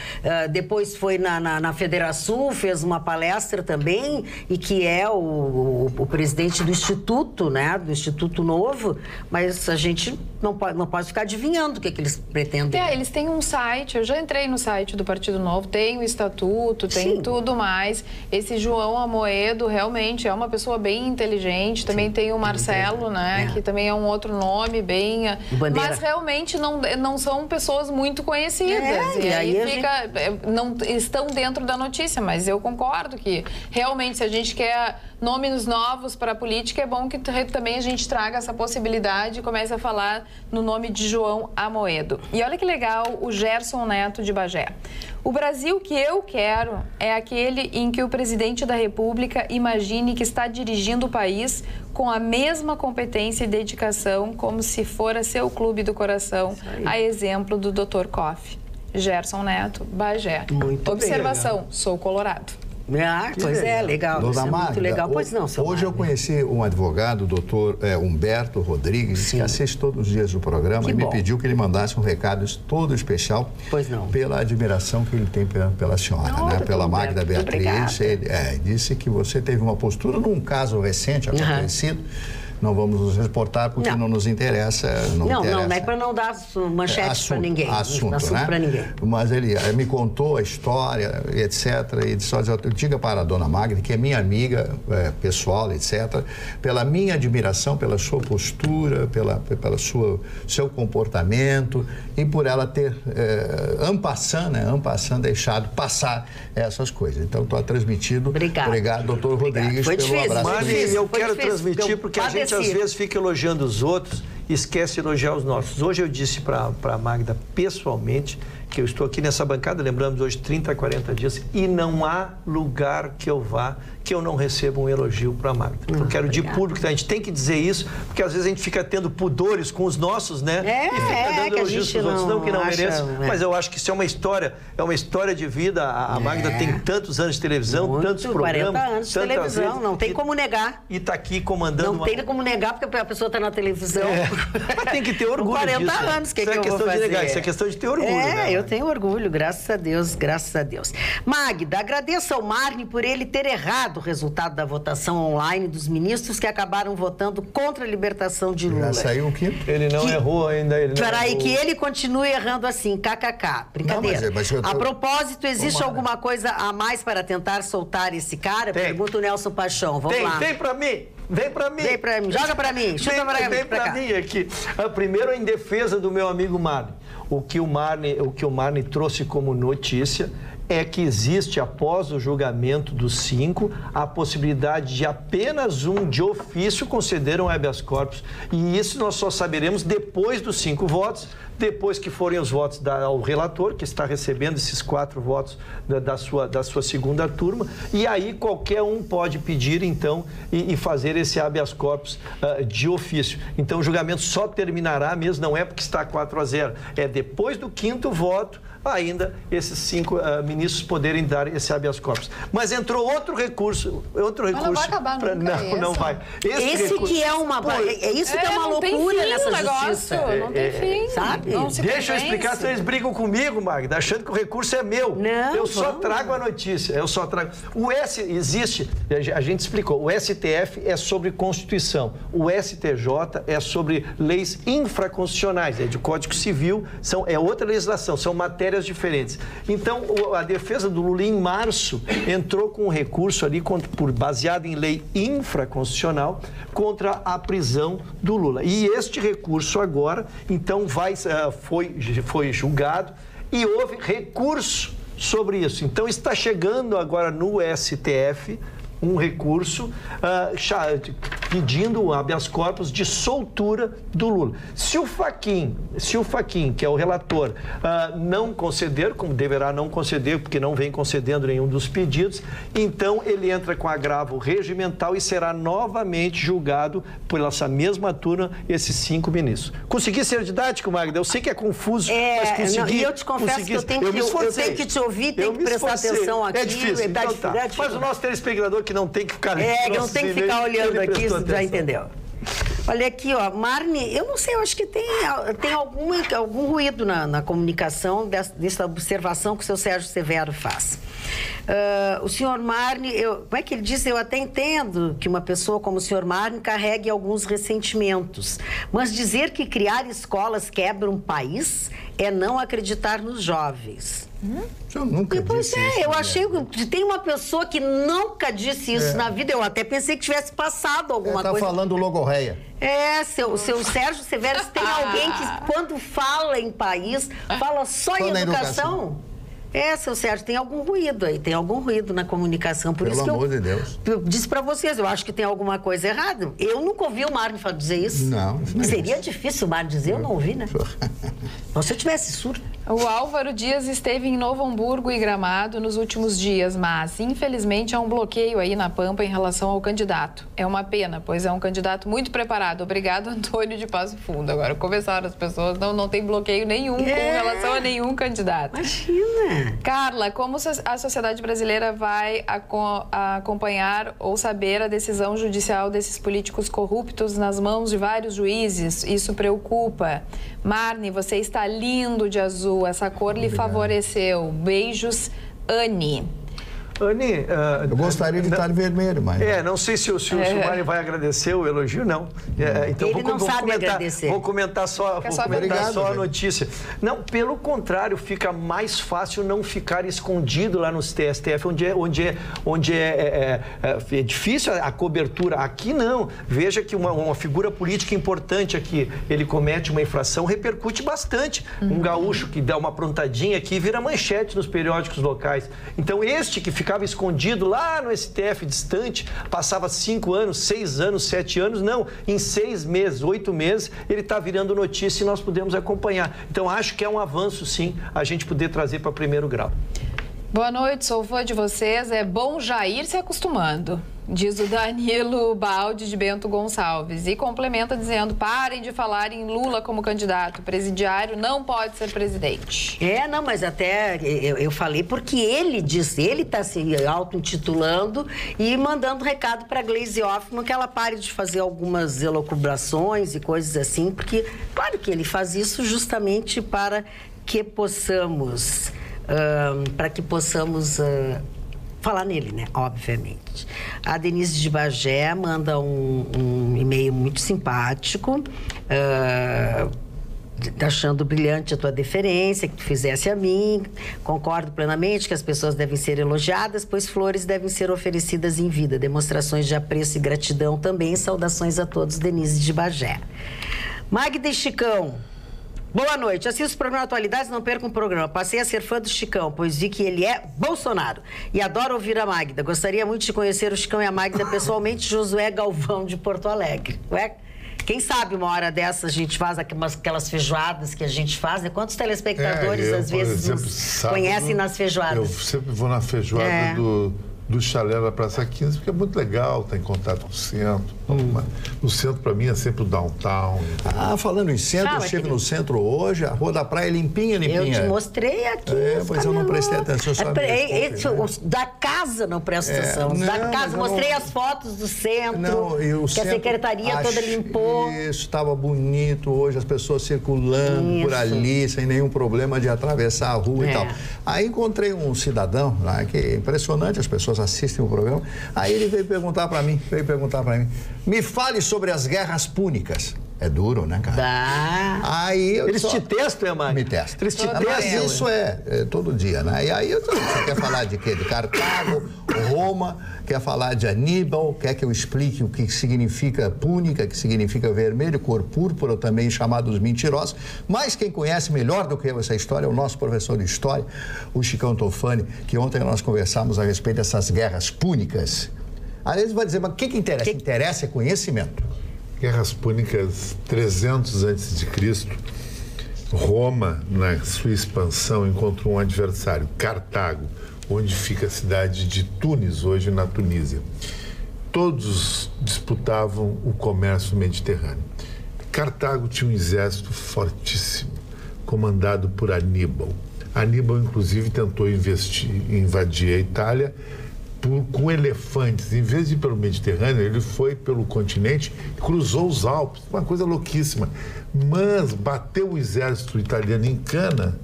S2: depois foi na Federação, fez uma palestra também, e que é o presidente do Instituto, né? Do Instituto Novo, mas a gente não pode ficar adivinhando o que eles pretendem.
S6: Eles têm um site, eu já entrei no site do Partido Novo, tem o estatuto, tem tudo mais. Esse João Amoedo realmente é uma pessoa bem inteligente, inteligente. Também tem o Marcelo, né? Que também é um outro nome bem...
S2: Bandeira.
S6: Mas realmente não são pessoas muito conhecidas. E aí não estão dentro da notícia. Mas eu concordo que realmente se a gente quer nomes novos para a política, é bom que também a gente traga essa possibilidade e comece a falar no nome de João Amoedo. E olha que legal o Gerson Neto de Bagé. O Brasil que eu quero é aquele em que o presidente da República imagine que está dirigindo o país com a mesma competência e dedicação como se fora seu clube do coração, a exemplo do Dr. Koff. Gerson Neto, Bagé.
S3: Muito
S6: Observação, sou colorado.
S2: Pois é, legal.
S5: Dona Magda,
S2: muito legal. Pois não, seu
S5: hoje eu conheci um advogado, o doutor Humberto Rodrigues, que assiste todos os dias o programa e me pediu que ele mandasse um recado todo especial pela admiração que ele tem pela senhora, né? Pela Magda Beatriz. Ele disse que você teve uma postura num caso recente acontecido. Não vamos nos reportar porque não nos interessa. Não é para não dar manchete para ninguém. Assunto né? Para ninguém. Mas ele me contou a história, etc. E disse, diga para a dona Magda, que é minha amiga pessoal, etc., pela minha admiração, pela sua postura, pela seu comportamento e por ela ter, en passant, deixado passar essas coisas. Então, estou transmitido. Obrigado, doutor Rodrigues, pelo abraço.
S3: Mas eu quero transmitir porque a gente às vezes fica elogiando os outros e esquece de elogiar os nossos. Hoje eu disse para a Magda pessoalmente que eu estou aqui nessa bancada, lembramos hoje 30, 40 dias, e não há lugar que eu vá que eu não receba um elogio para a Magda. Eu quero de público, a gente tem que dizer isso, porque às vezes a gente fica tendo pudores com os nossos, né? E fica dando elogios para os outros, não que não mereçam. Mas eu acho que isso é uma história de vida. A Magda tem tantos anos de televisão, tantos programas.
S2: 40 anos de televisão, não tem como negar.
S3: E está aqui comandando.
S2: Não tem como negar, porque a pessoa está na televisão.
S3: Mas tem que ter orgulho
S2: 40
S3: disso.
S2: 40 anos, que eu vou fazer?
S3: Negar, isso é questão de ter orgulho. Né?
S2: Eu tenho orgulho, graças a Deus, graças a Deus. Magda, agradeço ao Marne por ele ter errado o resultado da votação online dos ministros que acabaram votando contra a libertação de Lula.
S5: Já saiu o quinto?
S3: Ele não errou ainda.
S2: Peraí, que ele continue errando assim, kkk. Brincadeira.
S5: Não,
S2: A propósito, existe alguma coisa a mais para tentar soltar esse cara? Pergunta o Nelson Paixão. Vamos lá.
S3: Vem pra mim. Vem pra mim.
S2: Vem pra mim. Joga pra mim. Chuta
S3: Vem pra mim aqui. Primeiro, em defesa do meu amigo Marne. O que o Marne trouxe como notícia é que existe, após o julgamento dos 5, a possibilidade de apenas um de ofício conceder um habeas corpus. E isso nós só saberemos depois dos 5 votos, depois que forem os votos ao relator, que está recebendo esses 4 votos da sua segunda turma, e aí qualquer um pode pedir, então, e fazer esse habeas corpus de ofício. Então, o julgamento só terminará mesmo, não é porque está 4-0, é depois do 5º voto, ainda esses 5 ministros poderem dar esse habeas corpus. Mas entrou outro recurso.
S6: Mas não vai acabar nunca.
S3: Não vai.
S2: Esse que é uma... Isso que é uma loucura nessa justiça.
S6: Não tem fim.
S2: Sabe?
S3: Deixa eu explicar, se eles brigam comigo, Magda, achando que o recurso é meu.
S2: Não,
S3: eu só trago a notícia. Existe, a gente explicou, o STF é sobre Constituição, o STJ é sobre leis infraconstitucionais, é de Código Civil, é outra legislação, são matérias diferentes. Então, a defesa do Lula, em março, entrou com um recurso ali, baseado em lei infraconstitucional, contra a prisão do Lula. E este recurso agora, então, foi julgado e houve recurso sobre isso. Então, está chegando agora no STF um recurso pedindo habeas corpus de soltura do Lula. Se o Fachin, que é o relator, não conceder, como deverá não conceder, porque não vem concedendo nenhum dos pedidos, então ele entra com agravo regimental e será novamente julgado por essa mesma turma, esses 5 ministros. Consegui ser didático, Magda? Eu sei que é confuso, mas consegui.
S2: E eu te confesso que eu tenho que te ouvir, tenho que prestar atenção aqui.
S3: É difícil, então tá. Mas o nosso telespectador que não tem que ficar...
S2: que não tem que ficar olhando aqui, já entendeu. Olha aqui, ó, Marne, eu não sei, eu acho que tem algum ruído na comunicação dessa observação que o seu Sérgio Severo faz. O senhor Marne, como é que ele diz? Eu até entendo que uma pessoa como o senhor Marne carregue alguns ressentimentos, mas dizer que criar escolas quebra um país é não acreditar nos jovens.
S5: Eu nunca disse isso.
S2: Eu achei que tem uma pessoa que nunca disse isso na vida. Eu até pensei que tivesse passado alguma coisa.
S5: Tá falando logorreia.
S2: Seu Sérgio Severo, se tem alguém que, quando fala em país, fala só em educação. Seu Sérgio, tem algum ruído aí, tem algum ruído na comunicação. Por isso que eu disse para vocês, eu acho que tem alguma coisa errada. Eu nunca ouvi o Marne dizer isso.
S5: Não.
S2: Seria difícil o Marne dizer, eu não ouvi, né? Não, se eu tivesse surdo.
S6: O Álvaro Dias esteve em Novo Hamburgo e Gramado nos últimos dias, mas infelizmente há um bloqueio aí na Pampa em relação ao candidato. É uma pena, pois é um candidato muito preparado. Obrigado, Antônio de Passo Fundo. Agora começaram as pessoas, não tem bloqueio nenhum com relação a nenhum candidato.
S2: Imagina!
S6: Carla, como a sociedade brasileira vai acompanhar ou saber a decisão judicial desses políticos corruptos nas mãos de vários juízes? Isso preocupa. Marne, você está lindo de azul, essa cor lhe favoreceu. Beijos, Anne.
S3: Anne,
S5: eu gostaria de estar de vermelho, mas...
S3: não sei se o Marne vai agradecer o elogio, não. Então,
S2: ele não sabe agradecer.
S3: Vou comentar só a notícia. Não, pelo contrário, fica mais fácil não ficar escondido lá no STF, onde é difícil a cobertura. Aqui não. Veja que uma figura política importante aqui, ele comete uma infração, repercute bastante. Um gaúcho que dá uma aprontadinha aqui vira manchete nos periódicos locais. Então, este que ficava escondido lá no STF distante, passava 5 anos, 6 anos, 7 anos, não, em 6 meses, 8 meses, ele está virando notícia e nós podemos acompanhar. Então, acho que é um avanço, sim, a gente poder trazer para primeiro grau.
S6: Boa noite, sou fã de vocês, é bom já ir se acostumando, diz o Danilo Baldi de Bento Gonçalves. E complementa dizendo, parem de falar em Lula como candidato, presidiário não pode ser presidente.
S2: Não, mas até eu falei porque ele disse, ele está se auto-intitulando e mandando recado para a Gleisi Hoffmann que ela pare de fazer algumas elucubrações e coisas assim, porque claro que ele faz isso justamente para que possamos... falar nele, né? Obviamente. A Denise de Bagé manda um e-mail muito simpático, achando brilhante a tua deferência que tu fizesse a mim. Concordo plenamente que as pessoas devem ser elogiadas, pois flores devem ser oferecidas em vida. Demonstrações de apreço e gratidão também. Saudações a todos, Denise de Bagé. Magda e Chicão. Boa noite. Assisto o programa Atualidades, não perco um programa. Passei a ser fã do Chicão, pois vi que ele é Bolsonaro. E adoro ouvir a Magda. Gostaria muito de conhecer o Chicão e a Magda pessoalmente. Josué Galvão, de Porto Alegre. Quem sabe uma hora dessa a gente faz aquelas feijoadas que a gente faz, né? Quantos telespectadores, às vezes, nos conhecem nas feijoadas?
S4: Eu sempre vou na feijoada do Chalé da Praça 15, porque é muito legal estar em contato com o centro. O centro, para mim, é sempre o downtown.
S5: Falando em centro, eu estive no centro hoje, a Rua da Praia é limpinha.
S2: Eu te mostrei aqui.
S5: Pois eu não prestei atenção.
S2: Da casa não presto atenção. Mostrei as fotos do centro, que a secretaria toda limpou.
S5: Isso, estava bonito hoje, as pessoas circulando por ali, sem nenhum problema de atravessar a rua e tal. Aí encontrei um cidadão lá, que é impressionante, as pessoas assistem o programa. Aí ele veio perguntar para mim, me fale sobre as guerras púnicas. É duro, né, cara? Aí
S3: eles te testam, Mãe?
S5: Me testam.
S3: Eles te testam.
S5: Mas isso é todo dia, né? E aí você quer falar de quê? De Cartago, Roma, quer falar de Aníbal, quer que eu explique o que significa púnica, que significa vermelho, cor púrpura, também chamados mentirosos. Mas quem conhece melhor do que eu essa história é o nosso professor de história, o Chicão Tofani, que ontem nós conversamos a respeito dessas gueras púnicas. Aí eles vão dizer, mas o que interessa? O que interessa é conhecimento.
S4: Guerras Púnicas 300 a.C., Roma, na sua expansão, encontrou um adversário, Cartago, onde fica a cidade de Tunis, hoje na Tunísia. Todos disputavam o comércio mediterrâneo. Cartago tinha um exército fortíssimo, comandado por Aníbal. Aníbal, inclusive, tentou invadir a Itália com elefantes. Em vez de ir pelo Mediterrâneo, ele foi pelo continente e cruzou os Alpes. Uma coisa louquíssima. Mas bateu o exército italiano em Cana,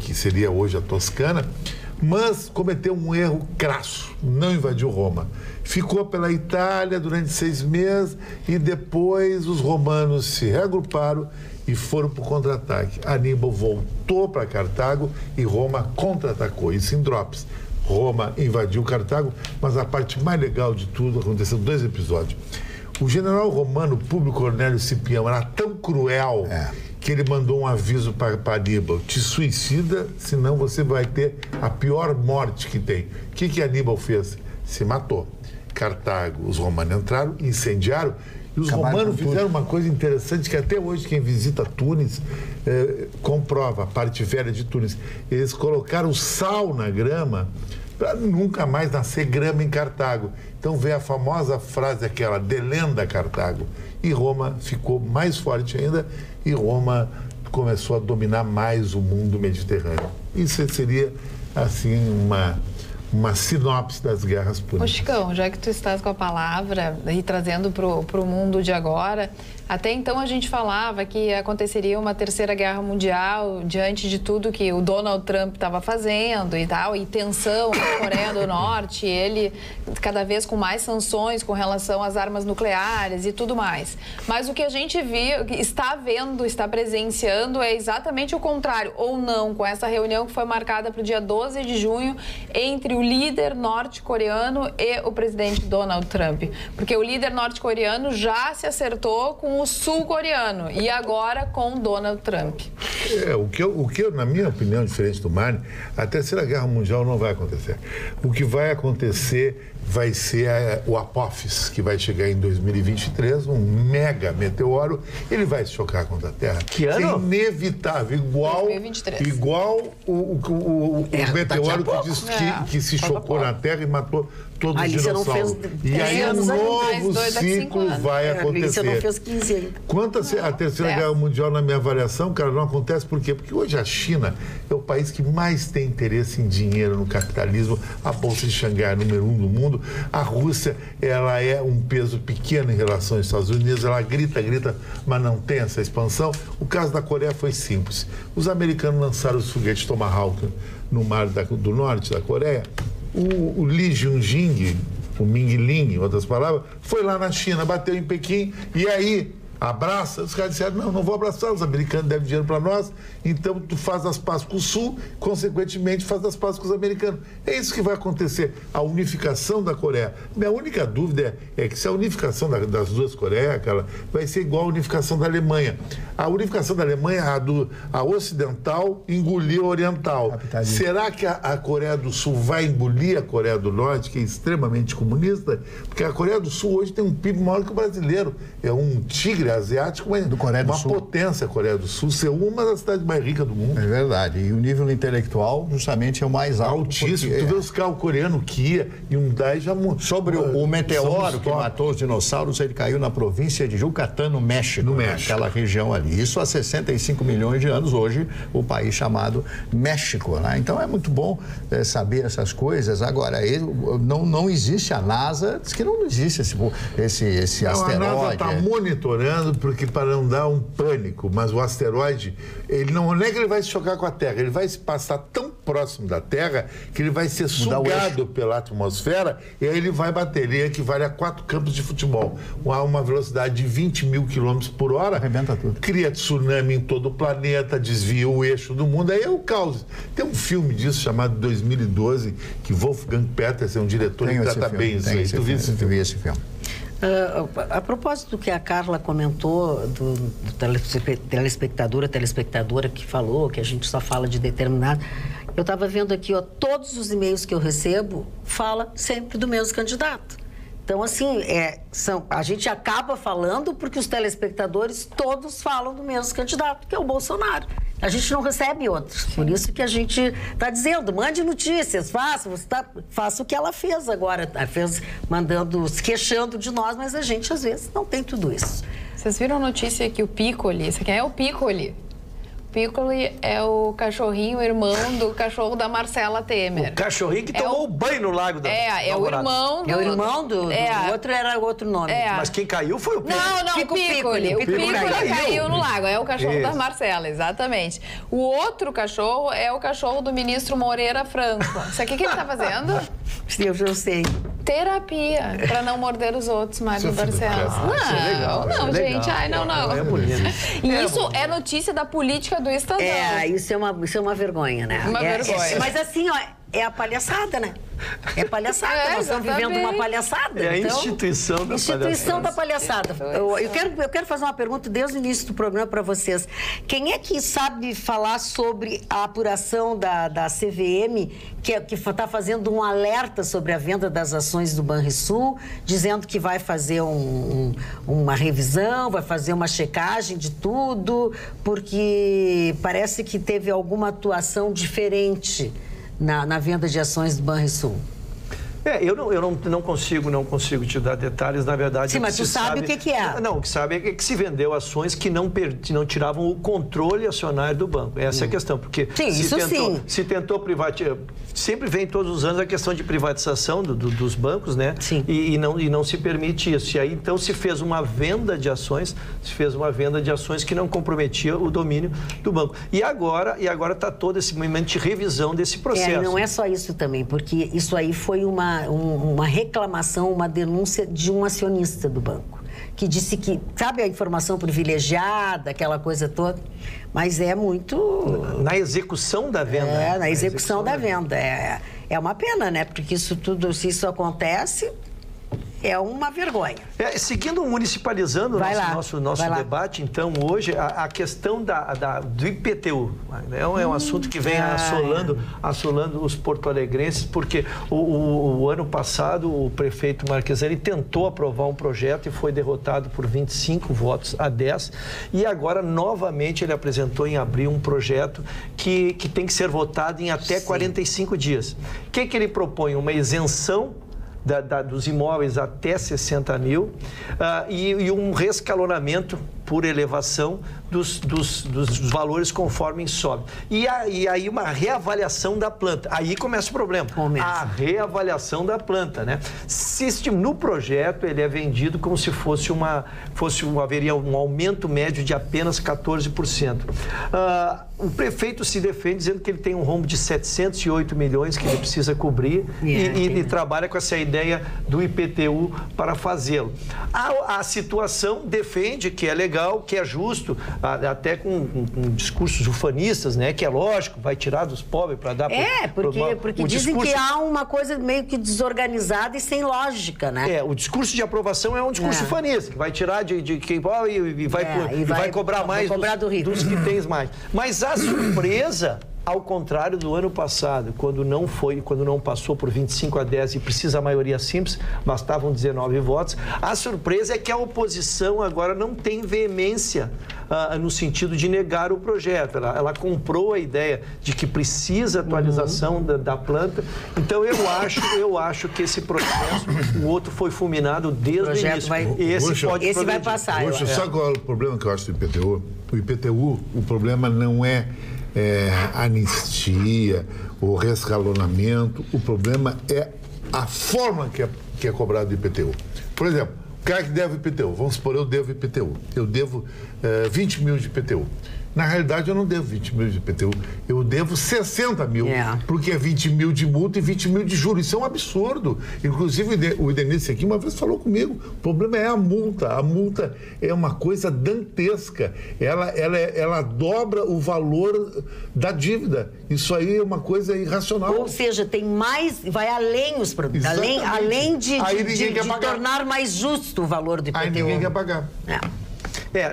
S4: que seria hoje a Toscana, mas cometeu um erro crasso, não invadiu Roma. Ficou pela Itália durante 6 meses e depois os romanos se reagruparam e foram para o contra-ataque. Aníbal voltou para Cartago e Roma contra-atacou, isso em drops. Roma invadiu Cartago, mas a parte mais legal de tudo aconteceu 2 episódios. O general romano Públio Cornélio Cipião era tão cruel que ele mandou um aviso para Aníbal: te suicida, senão você vai ter a pior morte que tem. O que Aníbal fez? Se matou. Cartago, os romanos entraram, incendiaram, e os romanos fizeram uma coisa interessante que até hoje quem visita Tunis comprova, a parte velha de Tunis. Eles colocaram sal na grama para nunca mais nascer grama em Cartago. Então veio a famosa frase aquela, delenda Cartago. E Roma ficou mais forte ainda e Roma começou a dominar mais o mundo mediterrâneo. Isso seria, assim, uma sinopse das guerras púnicas.
S6: Ô Chicão, já que tu estás com a palavra e trazendo para o mundo de agora, até então a gente falava que aconteceria uma terceira guerra mundial diante de tudo que o Donald Trump estava fazendo e tal, e tensão na Coreia do Norte, ele cada vez com mais sanções com relação às armas nucleares e tudo mais. Mas o que a gente viu, está vendo, está presenciando é exatamente o contrário, ou não, com essa reunião que foi marcada para o dia 12 de junho entre o líder norte-coreano e o presidente Donald Trump. Porque o líder norte-coreano já se acertou com o sul-coreano e agora com Donald Trump.
S4: O que eu, na minha opinião, diferente do Mani, a terceira guerra mundial não vai acontecer. O que vai acontecer vai ser o Apophis, que vai chegar em 2023, um mega meteoro, ele vai se chocar contra a Terra.
S3: Que ano?
S4: É inevitável, igual
S6: 2023.
S4: Igual o meteoro que se chocou na Terra e matou todos os dinossauros. E aí um novo ciclo vai acontecer.
S2: Você não fez 15 ainda.
S4: Quanto à terceira guerra mundial, na minha avaliação, cara, não acontece por quê? Porque hoje a China é o país que mais tem interesse em dinheiro, no capitalismo. A Bolsa de Xangai é número 1 do mundo. A Rússia, ela é um peso pequeno em relação aos Estados Unidos. Ela grita, mas não tem essa expansão. O caso da Coreia foi simples. Os americanos lançaram os foguetes Tomahawk no mar do norte da Coreia. O Li Junjing, o Ming Ling, em outras palavras, foi lá na China, bateu em Pequim, e aí, abraça, os caras disseram, não vou abraçar, os americanos devem dinheiro para nós, então tu faz as pazes com o Sul, consequentemente faz as pazes com os americanos. É isso que vai acontecer, a unificação da Coreia. Minha única dúvida é que se a unificação das duas Coreias, cara, vai ser igual a unificação da Alemanha. A unificação da Alemanha, a ocidental engoliu a oriental. Será que a Coreia do Sul vai engolir a Coreia do Norte, que é extremamente comunista? Porque a Coreia do Sul hoje tem um PIB maior que o brasileiro. É um tigre asiático, uma potência, a Coreia do Sul. Seul é uma das cidades mais ricas do mundo.
S5: É verdade. E o nível intelectual, justamente, é o mais alto.
S4: Altíssimo. Tu vê os carros coreanos, Kia, Hyundai já...
S5: Sobre o meteoro que matou os dinossauros, ele caiu na província de Yucatán, no México. No México. Naquela região ali. Isso há 65 milhões de anos, hoje, o país chamado México, né? Então, é muito bom saber essas coisas. Agora, não existe a NASA, diz que não existe esse asteroide.
S4: A NASA está monitorando porque para não dar um pânico, mas o asteroide, ele não é que ele vai se chocar com a Terra, ele vai se passar tão próximo da Terra que ele vai ser sugado pela atmosfera e aí ele vai bater. Ele equivale a 4 campos de futebol. A uma velocidade de 20 mil quilômetros por hora.
S5: Arrebenta tudo.
S4: Cria tsunami em todo o planeta, desvia o eixo do mundo, aí é o caos. Tem um filme disso chamado 2012, que Wolfgang Petersen é um diretor que trata bem isso aí. Tu viu esse filme?
S2: A propósito do que a Carla comentou, do telespectadora que falou, que a gente só fala de determinado, eu estava vendo aqui, todos os e-mails que eu recebo fala sempre do mesmo candidato. Então, assim, a gente acaba falando porque os telespectadores todos falam do mesmo candidato, que é o Bolsonaro. A gente não recebe outros. Por isso que a gente está dizendo, mande notícias, faça o que ela fez agora. Ela fez se queixando de nós, mas a gente, às vezes, não tem tudo isso.
S6: Vocês viram a notícia que o Piccoli, esse aqui é o Piccoli. Piccoli é o cachorrinho, irmão do cachorro da Marcela Temer.
S3: O cachorrinho que tomou banho no lago da
S6: É o irmão do...
S2: É o irmão do outro, era outro nome.
S3: Mas quem caiu foi o Piccoli.
S6: Não, o Piccoli. O Piccoli caiu no lago. É o cachorro da Marcela, exatamente. O outro cachorro é o cachorro do ministro Moreira Franco. Sabe o que ele tá fazendo?
S2: Eu já sei.
S6: Terapia, para não morder os outros, Mário Barcelos. Não, gente. Ai, não.
S3: É bonito.
S6: E isso é notícia da política do Estadão.
S2: Isso é uma vergonha, né?
S6: Uma vergonha.
S2: Mas assim, ó, é a palhaçada, né? É palhaçada. Nós estamos vivendo uma palhaçada.
S3: É a instituição da
S2: palhaçada. Eu quero fazer uma pergunta desde o início do programa para vocês. Quem é que sabe falar sobre a apuração da CVM, que está fazendo um alerta sobre a venda das ações do Banrisul, dizendo que vai fazer uma revisão, vai fazer uma checagem de tudo, porque parece que teve alguma atuação diferente na venda de ações do Banrisul?
S3: Eu não consigo te dar detalhes, na verdade.
S2: Sim, mas tu sabe o que é.
S3: Não, o que sabe é que se vendeu ações que não tiravam o controle acionário do banco. Essa é a questão, porque se tentou privatizar, sempre vem todos os anos a questão de privatização dos bancos, né? Sim. E não se permite isso. E aí, então, se fez uma venda de ações, que não comprometia o domínio do banco. E agora está todo esse movimento de revisão desse processo.
S2: Não é só isso também, porque isso aí foi uma reclamação, uma denúncia de um acionista do banco, que disse que, sabe a informação privilegiada, aquela coisa toda, mas é muito...
S3: Na execução da venda.
S2: Na execução da venda. É uma pena, né? Porque isso tudo, se isso acontece... É uma vergonha.
S3: Seguindo municipalizando o nosso debate, então, hoje, a questão do IPTU é um assunto que vem assolando os porto-alegrenses, porque o ano passado o prefeito Marquesani tentou aprovar um projeto e foi derrotado por 25 votos a 10, e agora, novamente, ele apresentou em abril um projeto que tem que ser votado em até 45 dias. O que ele propõe? Uma isenção dos imóveis até 60 mil e um rescalonamento por elevação dos valores conforme sobe. E aí uma reavaliação da planta. Aí começa o problema. A reavaliação da planta, né? No projeto, ele é vendido como se haveria um aumento médio de apenas 14%. O prefeito se defende dizendo que ele tem um rombo de 708 milhões que ele precisa cobrir e trabalha com essa ideia do IPTU para fazê-lo. A situação defende que é legal, que é justo, até com discursos ufanistas, né? Que é lógico, vai tirar dos pobres para dar...
S2: Porque dizem que há uma coisa meio que desorganizada e sem lógica, né?
S3: O discurso de aprovação é um discurso ufanista, que vai tirar de quem e vai cobrar mais dos que têm mais. Mas a surpresa... Ao contrário do ano passado, quando não passou por 25 a 10 e precisa a maioria simples, bastavam 19 votos, a surpresa é que a oposição agora não tem veemência no sentido de negar o projeto. Ela comprou a ideia de que precisa atualização da planta. Então, eu acho que esse processo, o outro foi fulminado desde o início.
S2: Esse vai passar.
S4: Sabe qual é o problema que eu acho do IPTU? O IPTU, o problema não é anistia ou rescalonamento, o problema é a forma que é cobrado o IPTU. Por exemplo, o cara que deve IPTU, vamos supor, eu devo IPTU, eu devo 20 mil de IPTU. Na realidade, eu não devo 20 mil de IPTU, eu devo 60 mil, porque é 20 mil de multa e 20 mil de juros. Isso é um absurdo. Inclusive, o Idenice aqui uma vez falou comigo, o problema é a multa. A multa é uma coisa dantesca. Ela dobra o valor da dívida. Isso aí é uma coisa irracional.
S2: Ou seja, tem mais, vai além os produtos, além de tornar mais justo o valor do IPTU.
S4: Aí ninguém quer pagar.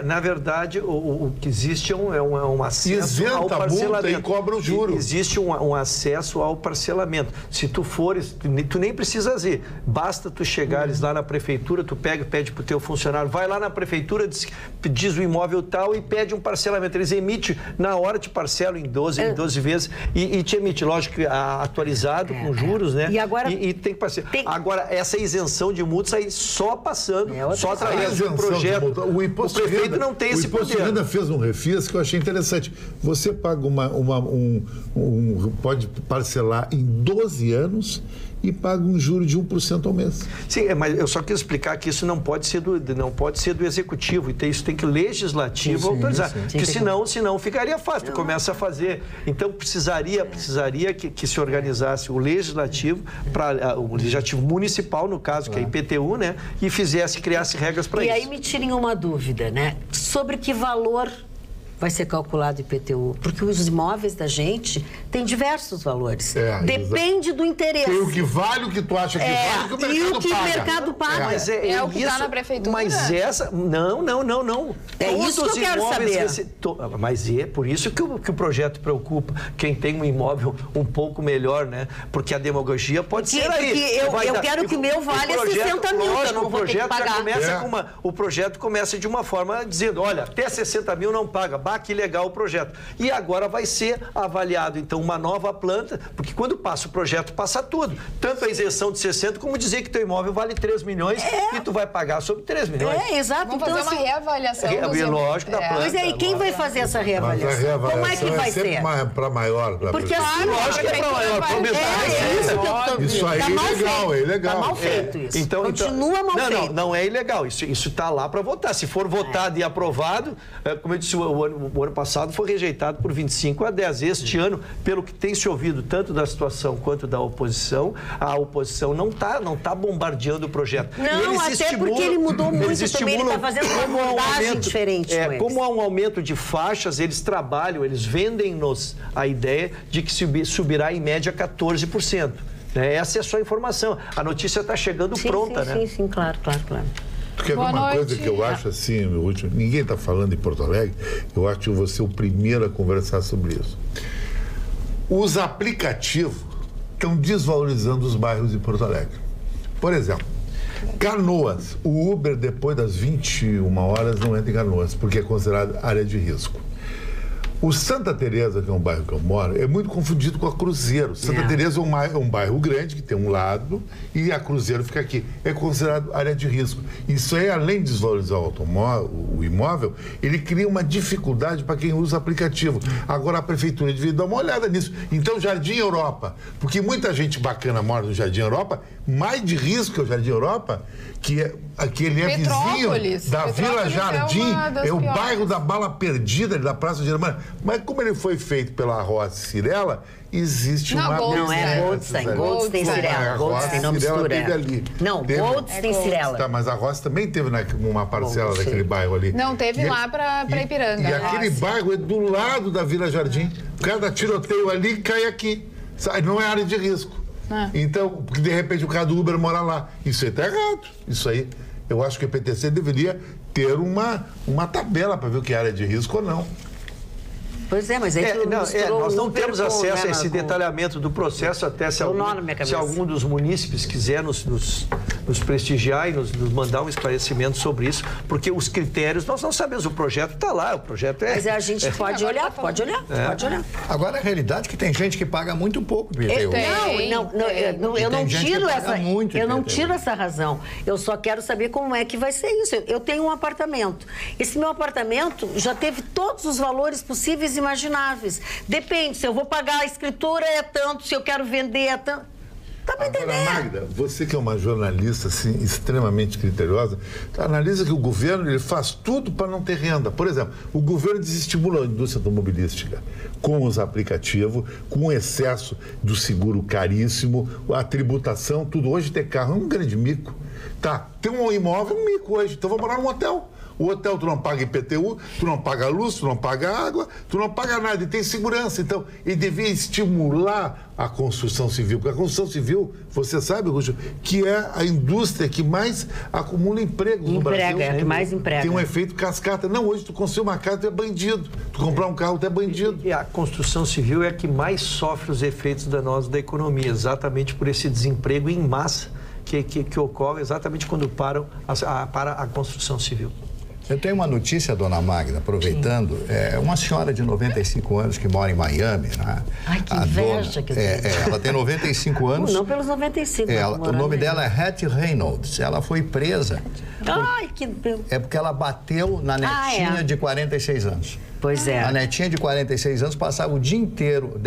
S3: Na verdade, o que existe é um acesso ao parcelamento.
S4: E cobra o juro.
S3: Existe um acesso ao parcelamento. Se tu fores, tu nem precisas ir. Basta tu chegares lá na prefeitura, tu pede pro teu funcionário, vai lá na prefeitura, diz o imóvel tal e pede um parcelamento. Eles emitem, na hora te parcelam em 12 vezes e te emite, lógico, atualizado, com juros, né?
S2: E agora...
S3: E tem que parcelar. Agora, essa isenção de multas aí só passando, só através do projeto.
S4: O imposto
S3: prefeito não tem esse poder.
S4: O Imposto de Renda fez um refis que eu achei interessante. Você paga pode parcelar em 12 anos e paga um juro de 1% ao mês.
S3: Sim, mas eu só quis explicar que isso não pode ser do executivo, e isso tem que legislativo autorizar. Porque senão ficaria fácil, tu começa a fazer. Então precisaria que se organizasse o legislativo, o legislativo municipal, no caso, que é a IPTU, né? E criasse regras para isso.
S2: E aí me tirem uma dúvida, né? Sobre que valor vai ser calculado o IPTU? Porque os imóveis da gente têm diversos valores. Depende do interesse.
S4: Tem o que vale, o que tu acha que vale, o que o mercado paga.
S3: Mas
S6: é o que está na prefeitura.
S3: Mas essa... Não.
S2: É isso que eu quero saber.
S3: Mas é por isso que o projeto preocupa quem tem um imóvel um pouco melhor, né? Porque a demagogia pode ser aí.
S2: Eu quero que o meu valha 60 mil, que eu não vou ter que pagar.
S3: O projeto começa de uma forma dizendo, olha, até 60 mil não paga. Que legal o projeto. E agora vai ser avaliado, então, uma nova planta, porque quando passa o projeto, passa tudo. Tanto a isenção de 60, como dizer que teu imóvel vale 3 milhões e tu vai pagar sobre 3 milhões.
S2: Exato.
S6: Vamos fazer uma reavaliação
S3: lógico, da planta.
S2: Pois é, e quem vai fazer essa reavaliação? Como é que vai ser?
S4: Para maior.
S2: Porque
S3: lógico que é para maior.
S4: Isso aí é ilegal.
S2: Está mal feito isso. Continua mal feito.
S3: Não é ilegal. Isso está lá para votar. Se for votado e aprovado, como eu disse, o ano passado foi rejeitado por 25 a 10. Este ano, pelo que tem se ouvido tanto da situação quanto da oposição, a oposição não tá bombardeando o projeto.
S2: Não, até porque ele mudou muito também, ele está fazendo uma abordagem diferente com eles.
S3: Como há um aumento de faixas, eles trabalham, eles vendem-nos a ideia de que subirá em média 14%. Essa é a sua informação. A notícia está chegando pronta, né?
S2: Sim, claro.
S4: Tu quer ver uma coisa que eu acho assim, meu último, ninguém está falando em Porto Alegre, eu acho que eu vou ser o primeiro a conversar sobre isso. Os aplicativos estão desvalorizando os bairros de Porto Alegre. Por exemplo, Canoas, o Uber depois das 21 horas não entra em Canoas, porque é considerado área de risco. O Santa Teresa, que é um bairro que eu moro, é muito confundido com a Cruzeiro. Santa Teresa é um bairro grande, que tem um lado, e a Cruzeiro fica aqui. É considerado área de risco. Isso aí, além de desvalorizar o imóvel, ele cria uma dificuldade para quem usa aplicativo. Agora, a prefeitura devia dar uma olhada nisso. Então, Jardim Europa, porque muita gente bacana mora no Jardim Europa, mais de risco que o Jardim Europa, que ele é vizinho da Vila Jardim, é o bairro da Bala Perdida, da Praça de Germana. Mas como ele foi feito pela Roça Cirela, existe uma...
S2: Não, é Goldstein Cirela. Goldstein, não mistura. Goldstein Cirela.
S4: Tá, mas a Roça também teve uma parcela daquele bairro ali.
S6: Não, teve lá para Ipiranga.
S4: E aquele bairro é do lado da Vila Jardim. Cada tiroteio ali cai aqui. Não é área de risco. Então, porque de repente o cara do Uber mora lá. Isso aí está errado. Isso aí, eu acho que o PTC deveria ter uma tabela para ver o que é área de risco ou não.
S2: Pois é, mas
S3: nós não temos acesso a esse detalhamento do processo, até se algum dos munícipes quiser nos prestigiar e nos mandar um esclarecimento sobre isso, porque os critérios, nós não sabemos, o projeto está lá, o projeto é...
S2: Mas a gente pode olhar.
S5: Agora, a realidade é que tem gente que paga muito pouco, IPTU.
S2: Eu não tiro essa razão. Eu só quero saber como é que vai ser isso. Eu tenho um apartamento. Esse meu apartamento já teve todos os valores possíveis e imagináveis. Depende, se eu vou pagar a escritura é tanto, se eu quero vender é tanto. Tá pra entender?
S4: Agora, Magda, você que é uma jornalista assim, extremamente criteriosa, analisa que o governo ele faz tudo para não ter renda. Por exemplo, o governo desestimula a indústria automobilística com os aplicativos, com o excesso do seguro caríssimo, a tributação, tudo. Hoje ter carro é um grande mico. Tá, tem um imóvel, um mico hoje, então vou morar num hotel. O hotel tu não paga IPTU, tu não paga luz, tu não paga água, tu não paga nada e tem segurança. Então, ele devia estimular a construção civil, porque a construção civil, você sabe, Rússio, que é a indústria que mais acumula empregos no Brasil.
S2: É que mais emprega.
S4: Tem um efeito cascata. Não, hoje tu construir uma casa, tu é bandido. Tu comprar um carro, tu é bandido.
S3: E a construção civil é a que mais sofre os efeitos danosos da economia, exatamente por esse desemprego em massa que ocorre exatamente quando para a construção civil.
S5: Eu tenho uma notícia, dona Magda, aproveitando. Uma senhora de 95 anos que mora em Miami, né?
S2: Ai, que inveja que eu tenho.
S5: Ela tem 95 anos.
S2: Não pelos 95.
S5: O nome dela é Hattie Reynolds. Ela foi presa.
S2: Ai, que...
S5: É porque ela bateu na netinha de 46 anos.
S2: Pois é.
S5: A netinha de 46 anos passava o dia inteiro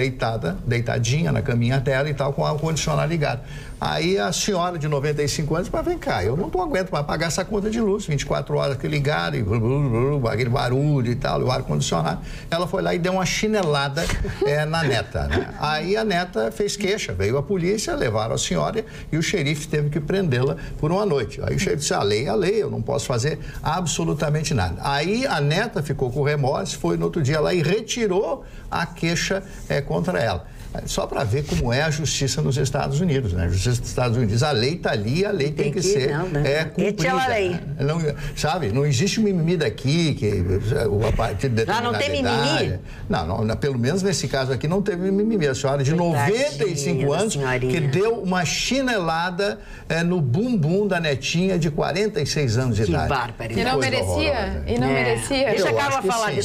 S5: deitadinha na caminha dela e tal, com o ar-condicionado ligado. Aí a senhora de 95 anos, mas vem cá, eu não aguento mais pagar essa conta de luz, 24 horas que ligaram, e aquele barulho e tal, o ar-condicionado. Ela foi lá e deu uma chinelada na neta, né? Aí a neta fez queixa, veio a polícia, levaram a senhora e o xerife teve que prendê-la por uma noite. Aí o xerife disse, a lei é a lei, eu não posso fazer absolutamente nada. Aí a neta ficou com remorso, foi no outro dia lá e retirou a queixa contra ela. Só para ver como é a justiça nos Estados Unidos, né? A justiça dos Estados Unidos, a lei está ali, a lei tem que ser cumprida.
S2: A lei.
S5: Não, sabe, não existe mimimi daqui, que a partir de determinada
S2: não tem
S5: idade,
S2: mimimi?
S5: Não, pelo menos nesse caso aqui não teve mimimi. A senhora de 95 anos que deu uma chinelada no bumbum da netinha de 46 anos de idade.
S2: Que bárbaro.
S6: E não merecia? E não merecia?
S2: Deixa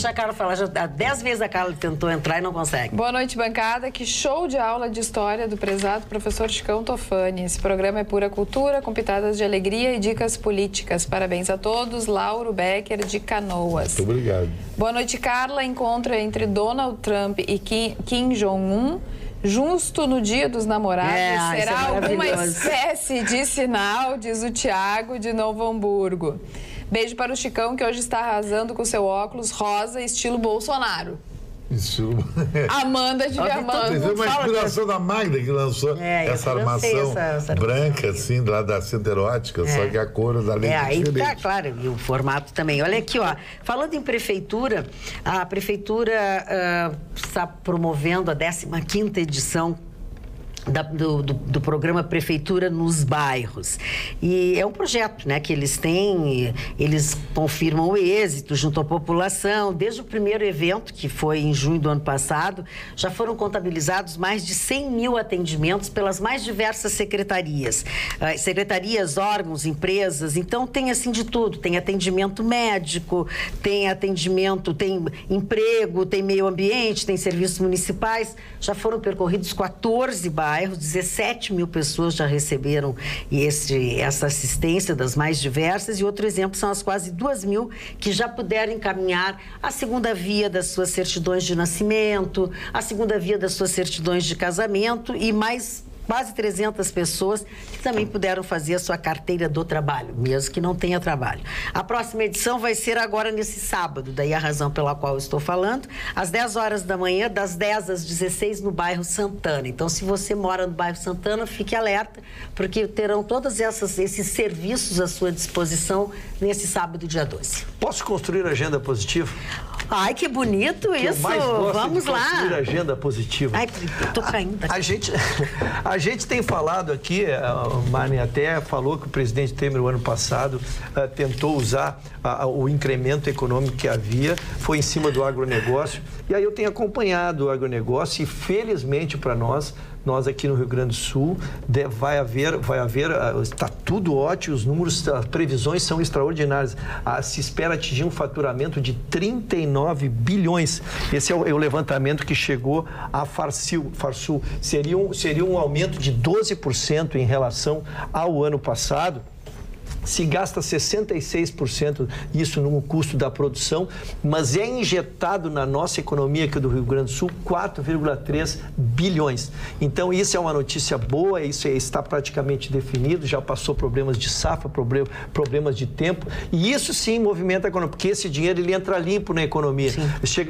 S2: a Carla falar. Já 10 vezes a Carla tentou entrar e não consegue.
S6: Boa noite, bancada. Que show de aula de história do prezado professor Chicão Tofani. Esse programa é pura cultura, com pitadas de alegria e dicas políticas. Parabéns a todos. Lauro Becker, de Canoas.
S4: Muito obrigado.
S6: Boa noite, Carla. Encontro entre Donald Trump e Kim Jong-un justo no Dia dos Namorados. Será alguma espécie de sinal, diz o Tiago, de Novo Hamburgo. Beijo para o Chicão, que hoje está arrasando com seu óculos rosa, estilo Bolsonaro. Amanda de Viamão.
S4: Foi uma inspiração da Magda que lançou essa armação branca, assim, lá da Centro Erótica, só que a cor da lei é diferente.
S2: Aí tá, claro, e o formato também. Olha aqui, ó, falando em prefeitura, a prefeitura está promovendo a 15ª edição do programa Prefeitura nos Bairros. E é um projeto, né, que eles têm, eles confirmam o êxito junto à população. Desde o primeiro evento, que foi em junho do ano passado, já foram contabilizados mais de 100 mil atendimentos pelas mais diversas secretarias. Secretarias, órgãos, empresas. Então, tem assim de tudo. Tem atendimento médico, tem atendimento, tem emprego, tem meio ambiente, tem serviços municipais. Já foram percorridos 14 bairros, 17 mil pessoas já receberam essa assistência das mais diversas, e outro exemplo são as quase 2 mil que já puderam encaminhar a segunda via das suas certidões de nascimento, a segunda via das suas certidões de casamento, e mais quase 300 pessoas que também puderam fazer a sua carteira do trabalho, mesmo que não tenha trabalho. A próxima edição vai ser agora nesse sábado, daí a razão pela qual eu estou falando, às 10 horas da manhã, das 10 às 16 no bairro Santana. Então, se você mora no bairro Santana, fique alerta, porque terão todos esses serviços à sua disposição nesse sábado, dia 12.
S3: Posso construir agenda positiva?
S2: Ai, que bonito isso! Vamos lá!
S3: Construir agenda positiva.
S2: Ai, tô caindo aqui.
S3: A gente tem falado aqui, a Marne até falou que o presidente Temer, o ano passado, tentou usar o incremento econômico que havia, foi em cima do agronegócio. E aí eu tenho acompanhado o agronegócio e, felizmente para nós aqui no Rio Grande do Sul, vai haver, está tudo ótimo, os números, as previsões são extraordinárias. Se espera atingir um faturamento de 39 bilhões. Esse é o levantamento que chegou a Farsul. Seria um aumento de 12% em relação ao ano passado. Se gasta 66% isso no custo da produção, mas é injetado na nossa economia aqui do Rio Grande do Sul 4,3 bilhões. Então, isso é uma notícia boa, isso está praticamente definido, já passou problemas de safra, problemas de tempo, e isso sim movimenta a economia, porque esse dinheiro ele entra limpo na economia,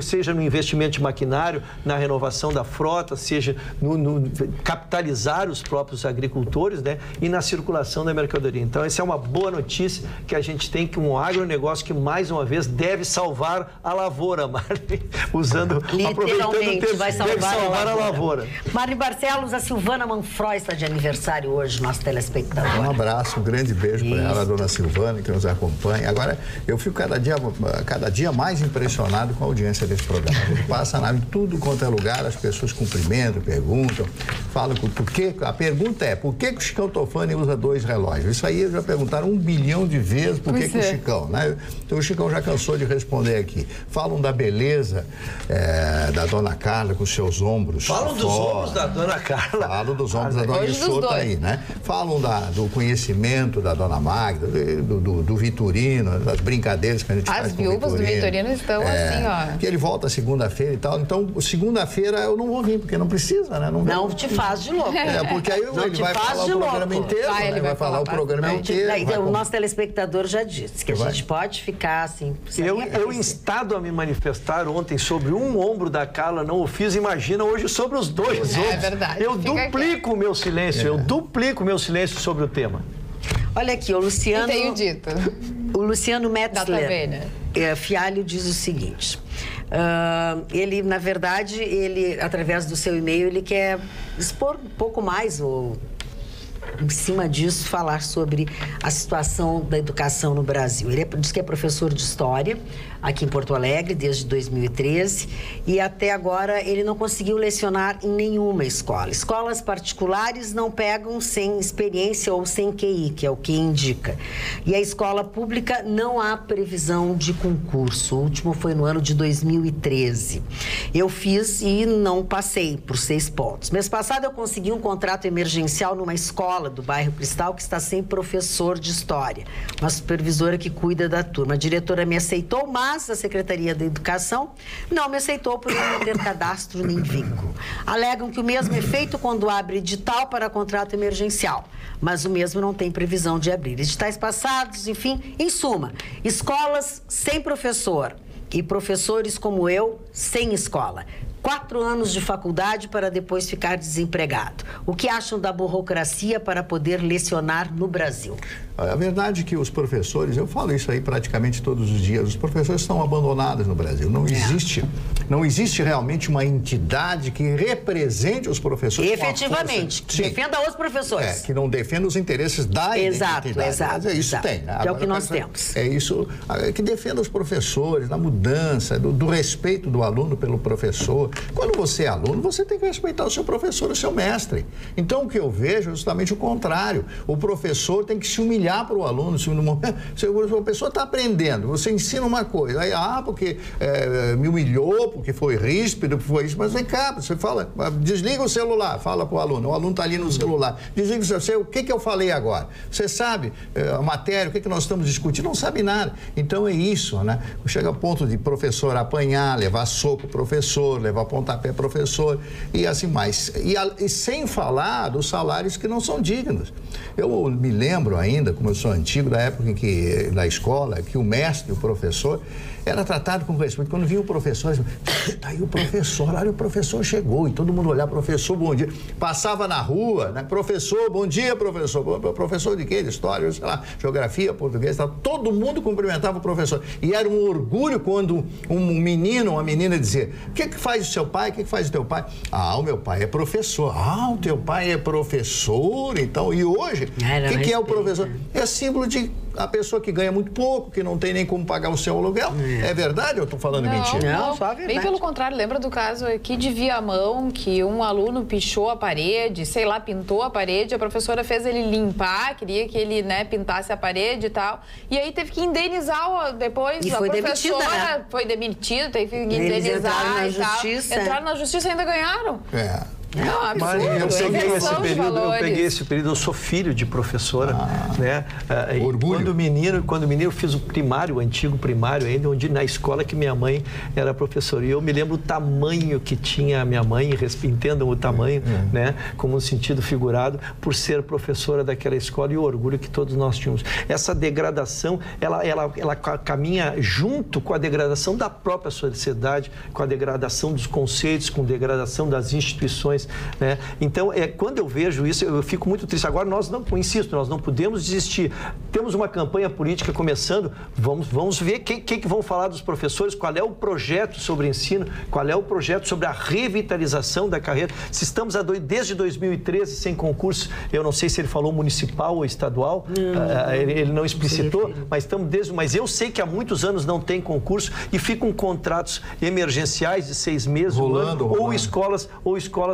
S3: seja no investimento de maquinário, na renovação da frota, seja no capitalizar os próprios agricultores, né, e na circulação da mercadoria. Então, essa é uma boa notícia que a gente tem, que um agronegócio que, mais uma vez, deve salvar a lavoura, Marne, aproveitando o tempo,
S2: vai salvar
S3: a lavoura.
S2: Marne Barcelos, a Silvana Manfroy está de aniversário hoje, nosso telespectador.
S5: Um abraço, um grande beijo para ela, a dona Silvana, que nos acompanha. Agora, eu fico cada dia mais impressionado com a audiência desse programa. A gente passa em tudo quanto é lugar, as pessoas cumprimentam, perguntam, falam por quê? A pergunta é, por que o Chicão Tofani usa 2 relógios? Isso aí já perguntaram 1 bilhão de vezes por que o Chicão, né? Então o Chicão já cansou de responder aqui. Falam da beleza da Dona Carla com seus ombros.
S3: Falam dos ombros da Dona Carla.
S5: Falam dos ombros da Dona Issô, tá aí, né? Falam do conhecimento da Dona Magda, do Vitorino, das brincadeiras que a gente faz com o Vitorino. As viúvas do Vitorino
S6: estão assim, ó.
S5: Que ele volta segunda-feira e tal. Então, segunda-feira eu não vou vir, porque não precisa, né?
S2: Não te faz de louco.
S5: Porque aí ele vai falar o programa inteiro.
S6: Ele vai falar o programa
S2: inteiro. O nosso telespectador já disse que a gente pode ficar assim.
S3: Eu instado a me manifestar ontem sobre um ombro da Carla, não o fiz, imagina hoje sobre os 2 ombros.
S6: É verdade.
S3: Eu duplico o meu silêncio, eu duplico o meu silêncio sobre o tema.
S2: Olha aqui, o Luciano...
S6: E tenho dito.
S2: O Luciano Metzler, Fialho, diz o seguinte... ele, na verdade, através do seu e-mail, ele quer expor um pouco mais, ou em cima disso, falar sobre a situação da educação no Brasil. Ele diz que é professor de História aqui em Porto Alegre desde 2013 e até agora ele não conseguiu lecionar em nenhuma escola. Escolas particulares não pegam sem experiência ou sem QI, que é o que indica. E a escola pública não há previsão de concurso. O último foi no ano de 2013. Eu fiz e não passei por 6 pontos. Mês passado eu consegui um contrato emergencial numa escola do bairro Cristal que está sem professor de História. Uma supervisora que cuida da turma. A diretora me aceitou, mas a Secretaria da Educação não me aceitou por não ter cadastro nem vínculo. Alegam que o mesmo é feito quando abre edital para contrato emergencial, mas o mesmo não tem previsão de abrir. Editais passados, enfim, em suma, escolas sem professor e professores como eu sem escola. 4 anos de faculdade para depois ficar desempregado. O que acham da burocracia para poder lecionar no Brasil?
S5: A verdade é que os professores, eu falo isso aí praticamente todos os dias, os professores estão abandonados no Brasil. Não existe realmente uma entidade que represente os professores.
S2: Efetivamente, que defenda os professores.
S5: Que não defenda os interesses da entidade.
S2: Exato.
S5: Isso tem, né?
S2: É o que nós temos.
S5: É isso, que defenda os professores, da mudança, do respeito do aluno pelo professor. Quando você é aluno, você tem que respeitar o seu professor, o seu mestre. Então, o que eu vejo é justamente o contrário. O professor tem que se humilhar para o aluno. Se a pessoa está aprendendo, você ensina uma coisa, aí, porque me humilhou, porque foi ríspido, foi isso, mas vem cá, você fala, desliga o celular, fala para o aluno está ali no celular, desliga o celular, o que eu falei agora? Você sabe a matéria, o que nós estamos discutindo? Não sabe nada. Então, é isso, né? Chega ao ponto de professor apanhar, levar soco professor, levar pontapé professor e assim mais. E sem falar dos salários que não são dignos. Eu me lembro ainda, como eu sou antigo, da época em que, na escola, que o mestre, o professor, era tratado com respeito. Quando vinha o professor, está aí o professor, olha, o professor chegou, e todo mundo olhava, professor, bom dia. Passava na rua, né? Professor, bom dia, professor. Professor de quê? De história, sei lá, geografia, português, tal. Todo mundo cumprimentava o professor. E era um orgulho quando um menino ou uma menina dizia, o que faz o seu pai? O que faz o teu pai? Ah, o meu pai é professor. Ah, o teu pai é professor, então. E hoje, o que é o professor? É símbolo de a pessoa que ganha muito pouco, que não tem nem como pagar o seu aluguel. É verdade ou eu estou falando mentira?
S6: Não, só a verdade. Bem pelo contrário, lembra do caso aqui de Viamão, que um aluno pichou a parede, sei lá, pintou a parede, a professora fez ele limpar, queria que ele, né, pintasse a parede e tal, e aí teve que indenizar depois,
S2: e
S6: a
S2: foi
S6: professora
S2: demitida, né?
S6: Foi demitida, teve que indenizar e tal. Entraram na justiça e ainda ganharam. Não, absurdo.
S3: Eu peguei esse período, eu sou filho de professora, né?
S5: Orgulho.
S3: Quando menino eu fiz o primário, o antigo primário ainda, onde na escola que minha mãe era professora. E eu me lembro o tamanho que tinha a minha mãe, entendam o tamanho, né? Como um sentido figurado, por ser professora daquela escola e o orgulho que todos nós tínhamos. Essa degradação, ela caminha junto com a degradação da própria sociedade, com a degradação dos conceitos, com a degradação das instituições. Né? Então, quando eu vejo isso, eu fico muito triste. Agora, insisto, nós não podemos desistir. Temos uma campanha política começando, vamos ver o que vão falar dos professores, qual é o projeto sobre ensino, qual é o projeto sobre a revitalização da carreira. Se estamos desde 2013 sem concurso, eu não sei se ele falou municipal ou estadual, ele não explicitou, mas eu sei que há muitos anos não tem concurso e ficam contratos emergenciais de 6 meses, rolando. Ou escolas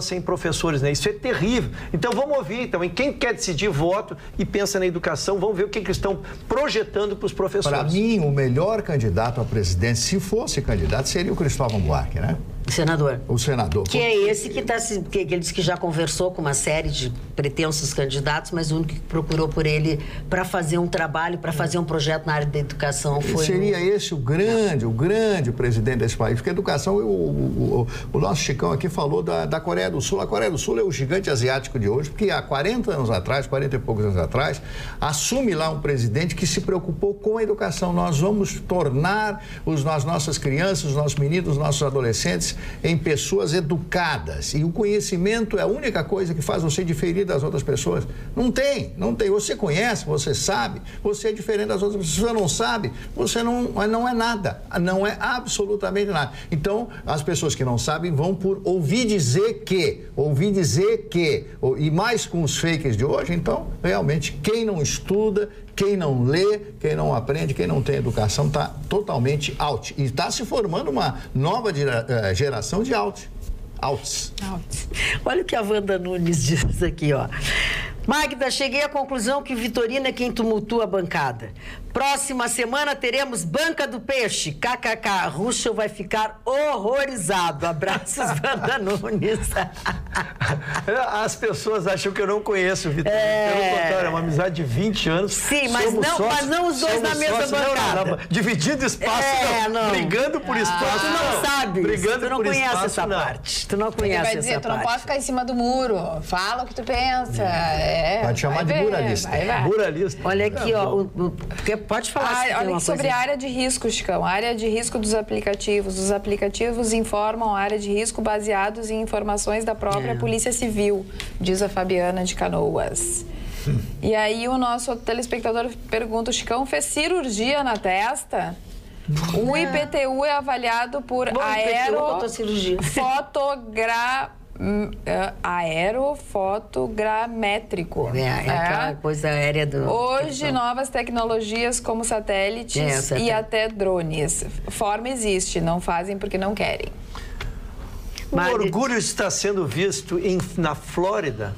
S3: sem professores, né? Isso é terrível. Então vamos ouvir, então, em quem quer decidir voto e pensa na educação, vamos ver o que eles estão projetando para os professores.
S5: Para mim, o melhor candidato a presidente, se fosse candidato, seria o Cristóvão Buarque, né?
S2: Senador.
S5: O senador.
S2: Que é esse que ele disse que já conversou com uma série de pretensos candidatos, mas o único que procurou por ele para fazer um trabalho, para fazer um projeto na área da educação foi...
S5: Seria esse o grande presidente desse país, porque a educação, o nosso Chicão aqui falou da Coreia do Sul. A Coreia do Sul é o gigante asiático de hoje, porque há 40 anos atrás, 40 e poucos anos atrás, assume lá um presidente que se preocupou com a educação. Nós vamos tornar as nossas crianças, os nossos meninos, os nossos adolescentes em pessoas educadas. E o conhecimento é a única coisa que faz você diferir das outras pessoas. Não tem. Você conhece, você sabe, você é diferente das outras pessoas. Se você não sabe, você não é nada. Não é absolutamente nada. Então, as pessoas que não sabem vão por ouvir dizer que. E mais com os fakes de hoje, então, realmente, quem não estuda, quem não lê, quem não aprende, quem não tem educação, está totalmente out. E está se formando uma nova geração de outs.
S2: Olha o que a Wanda Nunes diz aqui, ó. Magda, cheguei à conclusão que Vitorino é quem tumultua a bancada. Próxima semana teremos Banca do Peixe. KKK. Ruschel vai ficar horrorizado. Abraços, Wanda Nunes.
S3: As pessoas acham que eu não conheço o Vitorino. Pelo contrário, é uma amizade de 20 anos.
S2: Sim, mas não os dois na mesma bancada.
S3: Não. Dividindo espaço, não. Brigando por espaço,
S2: tu não sabe.
S3: Brigando
S2: tu não
S3: por
S2: conhece
S3: espaço,
S2: essa parte. Tu não conhece essa parte.
S6: Ele vai dizer, tu não pode ficar em cima do muro. Fala o que tu pensa.
S5: Vai te chamar de muralista.
S3: Muralista.
S2: Olha aqui, ó. Pode falar.
S6: Olha aqui sobre a área de risco, Chicão. A área de risco dos aplicativos. Os aplicativos informam a área de risco baseados em informações da própria Polícia Civil, diz a Fabiana de Canoas. E aí o nosso telespectador pergunta, o Chicão fez cirurgia na testa? O IPTU é avaliado por aerofotogramétrico.
S2: Aquela coisa aérea do...
S6: Hoje, novas tecnologias como satélites e até drones. Forma existe, não fazem porque não querem.
S3: O orgulho está sendo visto na Flórida.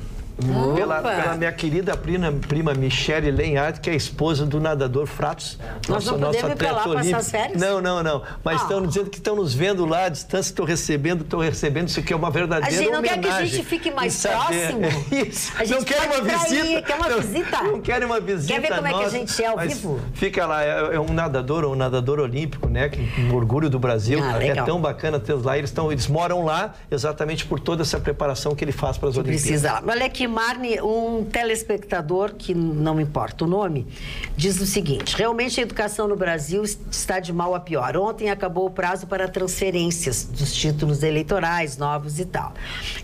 S3: Pela minha querida prima Michele Lenhart, que é a esposa do nadador Fratos.
S2: Nós não podemos ir pra lá passar as férias?
S3: Não. Mas estão dizendo que estão nos vendo lá à distância, estou recebendo isso aqui é uma verdadeira homenagem.
S2: A gente não quer que a gente fique mais próximo?
S3: Isso. A gente não quer uma visita.
S2: Quer uma visita?
S3: Não quer uma visita.
S2: Quer ver como é que a gente é ao vivo?
S3: Fica lá, é um nadador olímpico, né? Um orgulho do Brasil. É tão bacana tê-los lá. Eles moram lá exatamente por toda essa preparação que ele faz para as Olimpíadas.
S2: Precisa. Olha aqui, Marne, um telespectador, que não me importa o nome, diz o seguinte: realmente a educação no Brasil está de mal a pior. Ontem acabou o prazo para transferências dos títulos eleitorais novos e tal.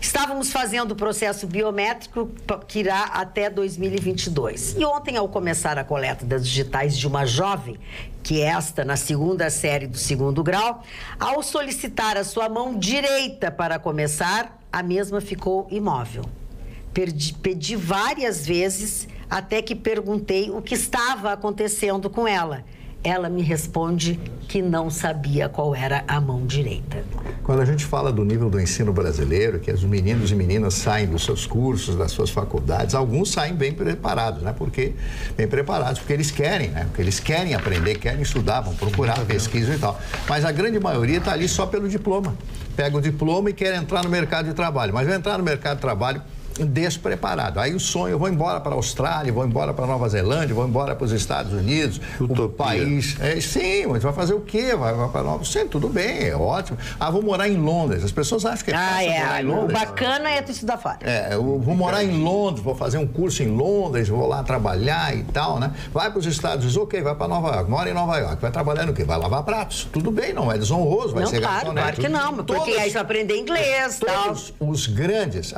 S2: Estávamos fazendo o processo biométrico que irá até 2022. E ontem, ao começar a coleta das digitais de uma jovem, que esta na segunda série do 2º grau, ao solicitar a sua mão direita para começar, a mesma ficou imóvel. Pedi várias vezes, até que perguntei o que estava acontecendo com ela. Ela me responde que não sabia qual era a mão direita.
S5: Quando a gente fala do nível do ensino brasileiro, que os meninos e meninas saem dos seus cursos, das suas faculdades, alguns saem bem preparados, né? Porque eles querem, né? Porque eles querem aprender, querem estudar, vão procurar, pesquisa e tal. Mas a grande maioria está ali só pelo diploma. Pega o diploma e quer entrar no mercado de trabalho. Mas vai entrar no mercado de trabalho despreparado. Aí o sonho, eu vou embora para a Austrália, vou embora para a Nova Zelândia, vou embora para os Estados Unidos, o país. Sim, mas vai fazer o quê? Vai para Nova Zelândia, tudo bem, é ótimo. Vou morar em Londres. As pessoas acham que é fácil morar em Londres.
S2: O bacana é tu estudar fora.
S5: Eu vou morar em Londres, vou fazer um curso em Londres, vou lá trabalhar e tal, né? Vai para os Estados Unidos, ok, vai para Nova York, mora em Nova York, vai trabalhar no quê? Vai lavar pratos. Tudo bem, não é desonroso, vai ser garçonete.
S2: Claro que não, porque aí você vai aprender inglês e tal.
S5: Os grandes,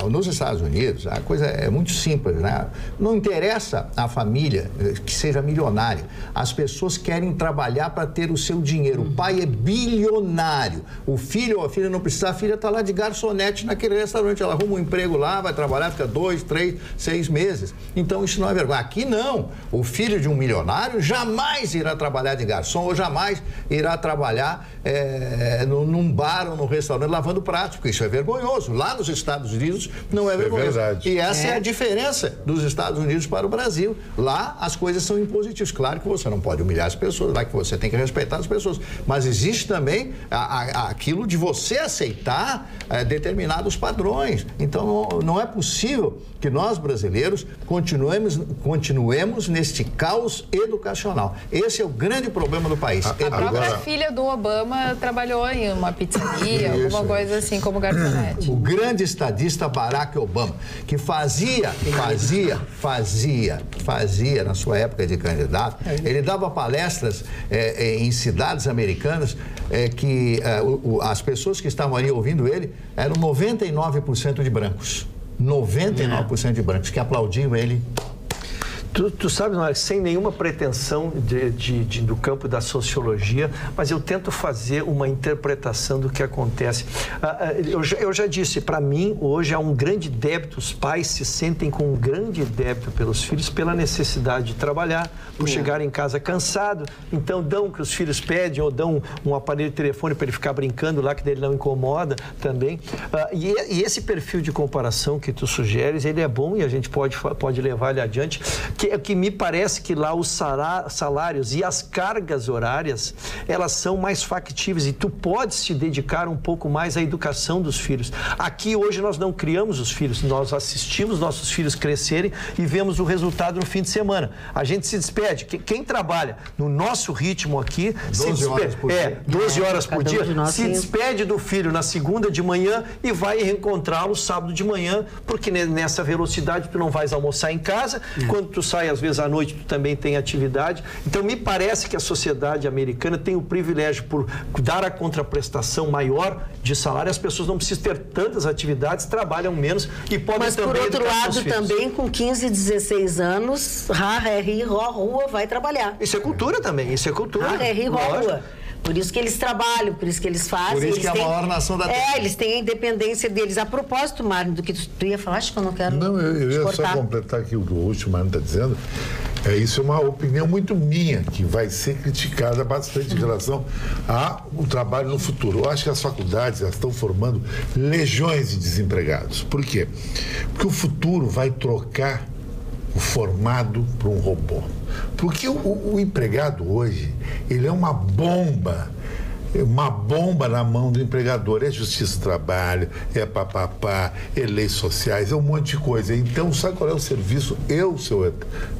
S5: nos Estados Unidos, a coisa é muito simples, né? Não interessa a família que seja milionária. As pessoas querem trabalhar para ter o seu dinheiro. O pai é bilionário. O filho ou a filha não precisa. A filha está lá de garçonete naquele restaurante. Ela arruma um emprego lá, vai trabalhar, fica 2, 3, 6 meses. Então, isso não é vergonha. Aqui não. O filho de um milionário jamais irá trabalhar de garçom ou jamais irá trabalhar num bar ou num restaurante lavando pratos, porque isso é vergonhoso. Lá nos Estados Unidos não é vergonhoso. E essa é a diferença dos Estados Unidos para o Brasil. Lá as coisas são impositivas. Claro que você não pode humilhar as pessoas, lá que você tem que respeitar as pessoas. Mas existe também aquilo de você aceitar determinados padrões. Então não é possível que nós brasileiros continuemos neste caos educacional. Esse é o grande problema do país.
S6: A própria filha do Obama trabalhou em uma pizzaria, alguma coisa assim, como garçonete.
S5: O grande estadista Barack Obama, que fazia na sua época de candidato, ele dava palestras em cidades americanas que as pessoas que estavam ali ouvindo ele eram 99% de brancos. 99% de brancos que aplaudiam ele.
S3: Tu sabe, não é, sem nenhuma pretensão do campo da sociologia, mas eu tento fazer uma interpretação do que acontece. Eu já disse, para mim, hoje há um grande débito, os pais se sentem com um grande débito pelos filhos, pela necessidade de trabalhar, por chegar em casa cansado, então dão o que os filhos pedem, ou dão um aparelho de telefone para ele ficar brincando lá, que dele não incomoda também. E esse perfil de comparação que tu sugeres, ele é bom e a gente pode levar ele adiante, que me parece que lá os salários e as cargas horárias, elas são mais factíveis e tu podes se dedicar um pouco mais à educação dos filhos. Aqui hoje nós não criamos os filhos, nós assistimos nossos filhos crescerem e vemos o resultado no fim de semana. A gente se despede. Quem trabalha no nosso ritmo aqui, 12 horas por dia, 12 horas por dia, se despede do filho na segunda de manhã e vai reencontrá-lo sábado de manhã, porque nessa velocidade tu não vais almoçar em casa, quando tu sai às vezes à noite, tu também tem atividade. Então me parece que a sociedade americana tem o privilégio por dar a contraprestação maior de salário, as pessoas não precisam ter tantas atividades, trabalham menos e podem
S2: Mas
S3: também...
S2: Mas por outro lado também, com 15, 16 anos, rua, vai trabalhar.
S3: Isso é cultura também, isso é cultura.
S2: Rua. Por isso que eles trabalham, por isso que eles fazem.
S5: Por isso que é a maior nação da Terra.
S2: Eles têm a independência deles. A propósito, Mário, do que tu ia falar, acho que eu não quero.
S4: Não, eu ia só completar aqui o que o último Mário está dizendo. Isso é uma opinião muito minha, que vai ser criticada bastante em relação ao trabalho no futuro. Eu acho que as faculdades estão formando legiões de desempregados. Por quê? Porque o futuro vai trocar o formado por um robô. Porque o empregado hoje, ele é uma bomba na mão do empregador. É justiça do trabalho, é papapá, é leis sociais, é um monte de coisa. Então, sabe qual é o serviço?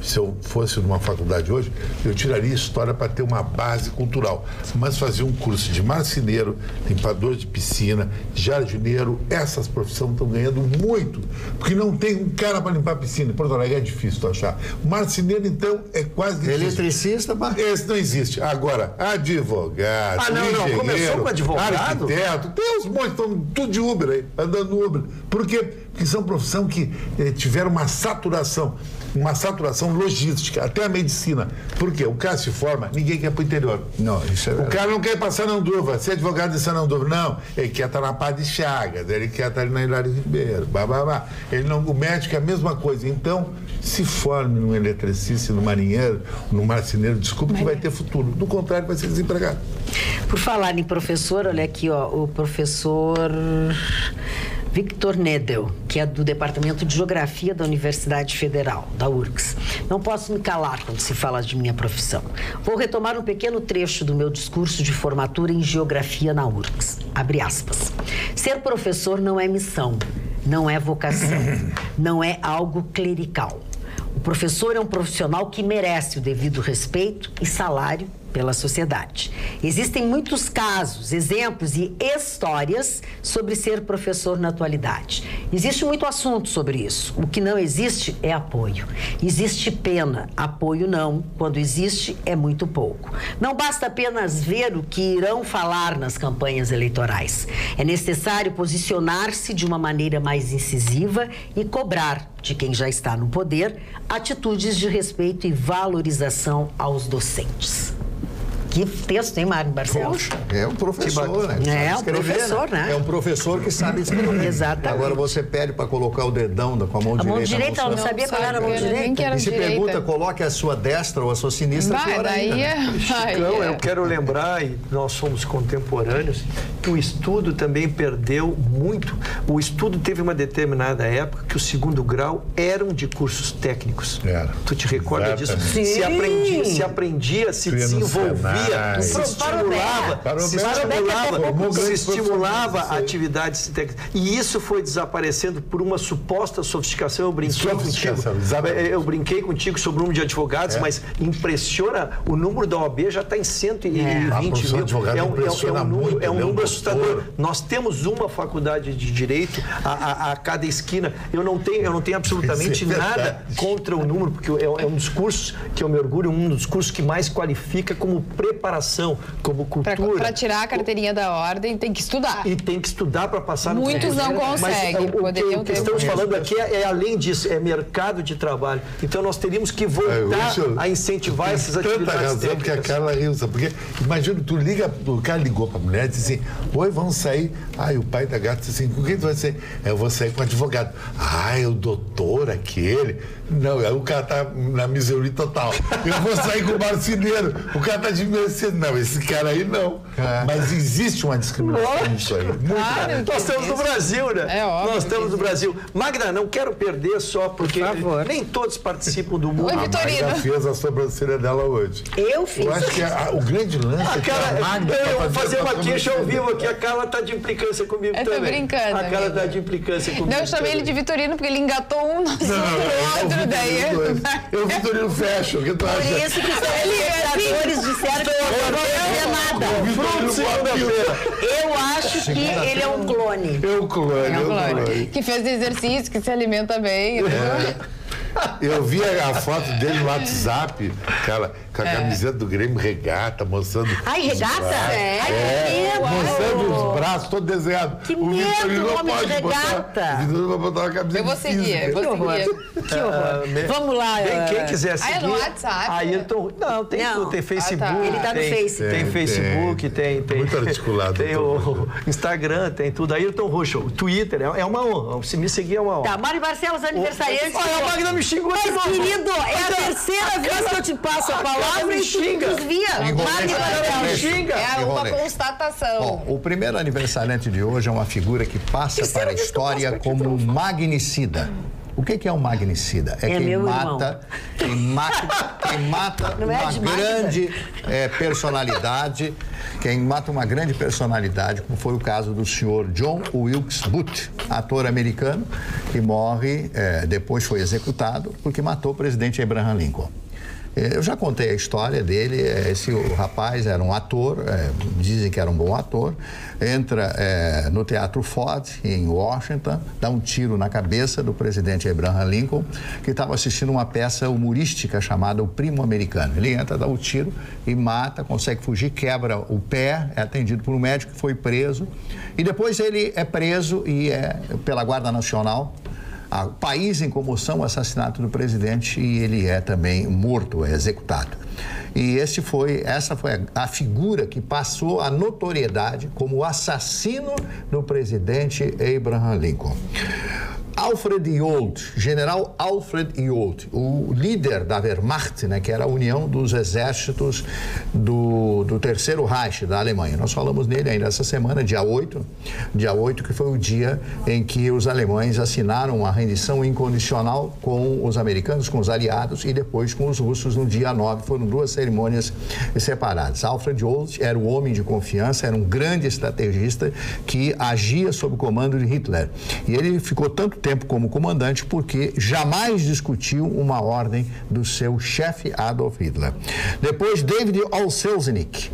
S4: Se eu fosse numa faculdade hoje, eu tiraria história para ter uma base cultural. Mas fazia um curso de marceneiro, limpador de piscina, jardineiro. Essas profissões estão ganhando muito, porque não tem um cara para limpar a piscina. Em Porto Alegre é difícil tu achar. Marceneiro, então, é quase difícil.
S5: Eletricista,
S4: esse não existe. Agora, advogado.
S3: Não, começou com advogado?
S4: Arquiteto, tem uns montes, estão tudo de Uber aí, andando no Uber. Por quê? Porque são profissões que tiveram uma saturação logística, até a medicina. Por quê? O cara se forma, ninguém quer ir para o interior.
S5: Não, isso é verdade.
S4: O cara não quer ir para Sananduva, ser advogado de Sananduva, não. Ele quer estar na Paz de Chagas, ele quer estar ali na Hilário Ribeiro, babá. O médico é a mesma coisa. Então, se forme num eletricista, no marinheiro, no marceneiro, desculpa, que vai ter futuro. Do contrário, vai ser desempregado.
S2: Por falar em professor, olha aqui, ó, o professor Victor Nedel, que é do Departamento de Geografia da Universidade Federal, da URGS. Não posso me calar quando se fala de minha profissão. Vou retomar um pequeno trecho do meu discurso de formatura em Geografia na URGS. Abre aspas. Ser professor não é missão, não é vocação, não é algo clerical. O professor é um profissional que merece o devido respeito e salário pela sociedade. Existem muitos casos, exemplos e histórias sobre ser professor na atualidade. Existe muito assunto sobre isso. O que não existe é apoio. Existe pena, apoio não. Quando existe, é muito pouco. Não basta apenas ver o que irão falar nas campanhas eleitorais. É necessário posicionar-se de uma maneira mais incisiva e cobrar de quem já está no poder atitudes de respeito e valorização aos docentes. Que texto, hein, Mário Barcelos?
S5: Poxa, é um professor, né?
S2: É um professor, né?
S5: É um professor que sabe escrever.
S2: Exatamente.
S5: Agora você pede para colocar o dedão com a mão direita.
S2: A mão direita, ela não sabia qual era a mão direita.
S5: E se pergunta, coloque a sua destra ou a sua sinistra, pior ainda.
S3: Chicão, eu quero lembrar, e nós somos contemporâneos, que o estudo também perdeu muito. O estudo teve uma determinada época que o segundo grau eram de cursos técnicos.
S4: Era.
S3: Tu te recorda disso?
S2: Sim.
S3: Se aprendia, se desenvolvia, se estimulava atividades técnicas. E isso foi desaparecendo por uma suposta sofisticação. Eu brinquei contigo sobre o número de advogados, mas impressiona, o número da OAB já está em 120 mil. É um número assustador. Nós temos uma faculdade de direito a cada esquina. Eu não tenho absolutamente nada contra o número, porque é um dos cursos que eu me orgulho, um dos cursos que mais qualifica como preparação, como cultura.
S6: Para tirar a carteirinha da ordem, tem que estudar.
S3: E tem que estudar para passar no
S6: Muitos não conseguem.
S3: O que estamos falando aqui é além disso, é mercado de trabalho. Então nós teríamos que voltar a incentivar essas atividades
S4: tanta razão
S3: técnicas.
S4: que a Carla riu, porque imagina, o cara ligou para a mulher e disse assim, oi, vamos sair. Ai, o pai da gata disse assim, com quem tu vai sair? Eu vou sair com o advogado. Ai, o doutor aquele. Não, o cara tá na miséria total. Eu vou sair com o marceneiro. O cara tá desmerecendo. Não, esse cara aí não. Mas existe uma discriminação nisso aí.
S3: Nós estamos no Brasil, né?
S6: É óbvio.
S3: Nós estamos no Brasil. Magda, não quero perder só porque nem todos participam do mundo.
S6: Oi, Vitorino.
S4: A Magda fez a sobrancelha dela hoje.
S2: Eu fiz.
S4: Eu acho que o grande lance é que a Magda
S3: eu vou fazer uma queixa ao vivo aqui. A Carla tá de implicância comigo
S6: Eu
S3: também.
S6: tô brincando.
S3: A Carla tá de implicância comigo.
S6: Não, eu chamei ele de Vitorino porque ele engatou um no outro. Daí
S4: eu Vitorino Fashion. Que tu
S2: Por
S4: acha?
S2: isso que os espectadores disseram que eu não ia dizer nada. Eu acho que ele é um clone.
S4: É um clone.
S6: que fez exercício, que se alimenta bem.
S4: Eu vi a foto dele no WhatsApp, cara, com a camiseta do Grêmio regata, mostrando.
S2: Ai, regata?
S4: Mostrando os braços, todo desenhado.
S2: Que medo, homem de regata.
S4: O Vitorino vai botar uma camiseta.
S6: Eu vou seguir,
S2: Que horror. Vamos lá.
S3: Quem quiser seguir.
S6: é no WhatsApp?
S3: Ayrton, tem Facebook.
S2: Ele tá no Face.
S3: Tem Facebook, tem
S4: Muito articulado.
S3: Tem o Instagram, tem tudo. Ayrton Rocha, o Twitter, é uma honra. Se me seguir é uma honra.
S2: Tá, Mário Barcelos, aniversariante.
S3: Olha, a Magda me xingou de novo.
S2: Querido, é a terceira vez que eu te passo a palavra e tu desvia. Mário Barcelos.
S6: É uma constatação.
S5: Bom, o primeiro aniversariante de hoje é uma figura que passa para a história como um magnicida. O que é um magnicida? É quem mata uma grande personalidade, quem mata uma grande personalidade, como foi o caso do senhor John Wilkes Booth, ator americano, que morre, depois foi executado, porque matou o presidente Abraham Lincoln. Eu já contei a história dele. Esse rapaz era um ator, dizem que era um bom ator, entra no Teatro Ford, em Washington, dá um tiro na cabeça do presidente Abraham Lincoln, que estava assistindo uma peça humorística chamada O Primo Americano. Ele entra, dá um tiro e mata, consegue fugir, quebra o pé, é atendido por um médico que foi preso, e depois ele é preso e pela Guarda Nacional. País em comoção, o assassinato do presidente, e ele é também morto, é executado. E essa foi a figura que passou a notoriedade como o assassino do presidente Abraham Lincoln. Alfred Jolt, general Alfred Jolt, o líder da Wehrmacht, né, que era a união dos exércitos do Terceiro Reich da Alemanha. Nós falamos nele ainda essa semana, dia 8, que foi o dia em que os alemães assinaram a rendição incondicional com os americanos, com os aliados, e depois com os russos no dia 9. Foram duas cerimônias separadas. Alfred Jolt era o homem de confiança, era um grande estrategista que agia sob o comando de Hitler. E ele ficou tanto tempo como comandante, porque jamais discutiu uma ordem do seu chefe Adolf Hitler. Depois, David Selznick,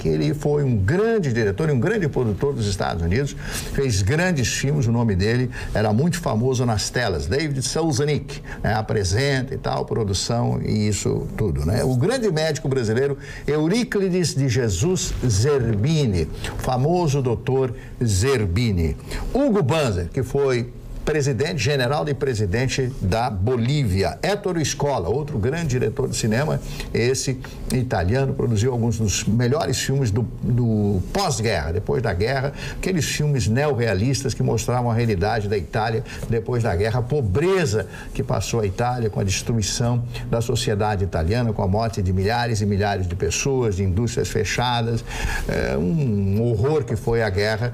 S5: ele foi um grande diretor e um grande produtor dos Estados Unidos, fez grandes filmes, o nome dele era muito famoso nas telas, David Selznick, né, apresenta e tal, produção e isso tudo, né? O grande médico brasileiro Euríclides de Jesus Zerbini, famoso doutor Zerbini. Hugo Banzer, que foi general e presidente da Bolívia. Ettore Scola, outro grande diretor de cinema, esse italiano, produziu alguns dos melhores filmes do pós-guerra, depois da guerra, aqueles filmes neorrealistas que mostravam a realidade da Itália depois da guerra, a pobreza que passou a Itália com a destruição da sociedade italiana, com a morte de milhares e milhares de pessoas, de indústrias fechadas, um horror que foi a guerra,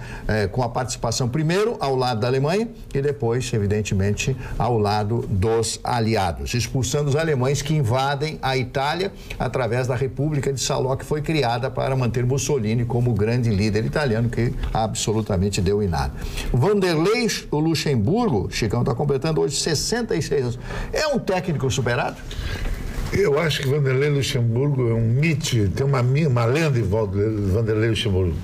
S5: com a participação primeiro ao lado da Alemanha e depois, evidentemente, ao lado dos aliados, expulsando os alemães que invadem a Itália através da República de Salò, que foi criada para manter Mussolini como grande líder italiano, que absolutamente deu em nada. Vanderlei Luxemburgo, Chicão, está completando hoje 66 anos. É um técnico superado?
S4: Eu acho que Vanderlei Luxemburgo é um mito, tem uma lenda em volta de Vanderlei Luxemburgo.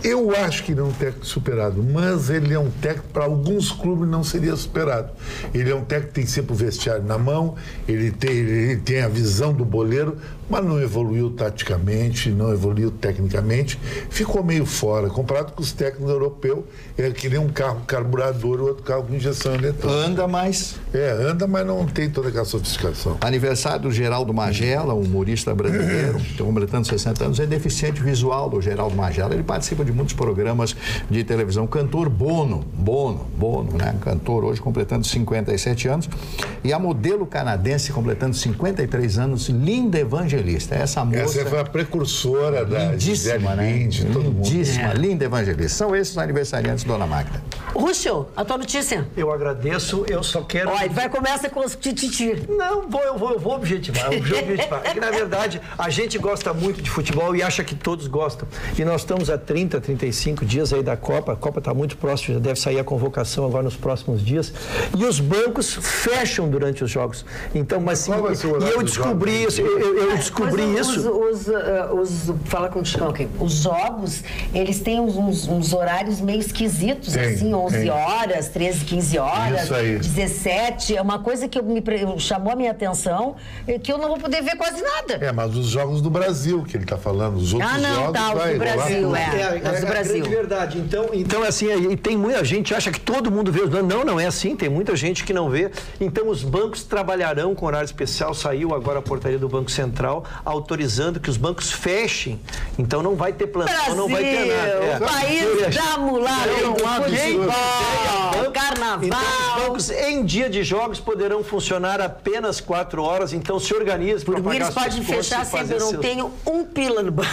S4: Eu acho que ele é um técnico superado, mas ele é um técnico, para alguns clubes não seria superado. Ele é um técnico que tem sempre o vestiário na mão, ele tem a visão do boleiro, mas não evoluiu taticamente, não evoluiu tecnicamente, ficou meio fora, comparado com os técnicos europeus, é que nem um carro carburador, outro carro com injeção eletrônica.
S5: Anda mais.
S4: Anda, mas não tem toda aquela sofisticação.
S5: Aniversário do Geraldo Magela, um humorista brasileiro, completando 60 anos, é deficiente visual do Geraldo Magela, ele participa de muitos programas de televisão. Cantor Bono, né? Cantor hoje completando 57 anos. E a modelo canadense completando 53 anos, Linda Evangelista. Essa moça...
S4: Essa foi a precursora da Gisele Bündchen,
S5: né? Lindíssima, Linda Evangelista. São esses os aniversariantes, dona Magda.
S2: Rússio, a tua notícia.
S3: Eu agradeço, eu só quero...
S2: Olha, vai começar com os tititi.
S3: Não, eu vou objetivar. É que, na verdade, a gente gosta muito de futebol e acha que todos gostam. E nós estamos há 30, 35 dias aí da Copa. A Copa está muito próxima, já deve sair a convocação agora nos próximos dias. E os bancos fecham durante os jogos. Então, mas eu descobri isso. Eu descobri isso.
S2: Fala com o Chicão aqui. Os jogos, eles têm uns horários meio esquisitos, assim, 11 horas, 13, 15 horas,
S4: isso aí.
S2: 17. É uma coisa que chamou a minha atenção, que eu não vou poder ver quase nada.
S4: Mas os jogos do Brasil, que ele está falando, os outros jogos...
S2: os do Brasil, do Brasil.
S3: É verdade. Então, assim, e tem muita gente acha que todo mundo vê os bancos. Não é assim, tem muita gente que não vê. Então, os bancos trabalharão com horário especial. Saiu agora a portaria do Banco Central autorizando que os bancos fechem. Então, não vai ter plantão,
S2: Brasil,
S3: não vai ter nada.
S2: País da mulher, futebol, carnaval.
S3: Então, os bancos em dia de jogos poderão funcionar apenas 4 horas. Então, se organize para pagar.
S2: Eles podem fechar sempre, eu não tenho um pila no banco.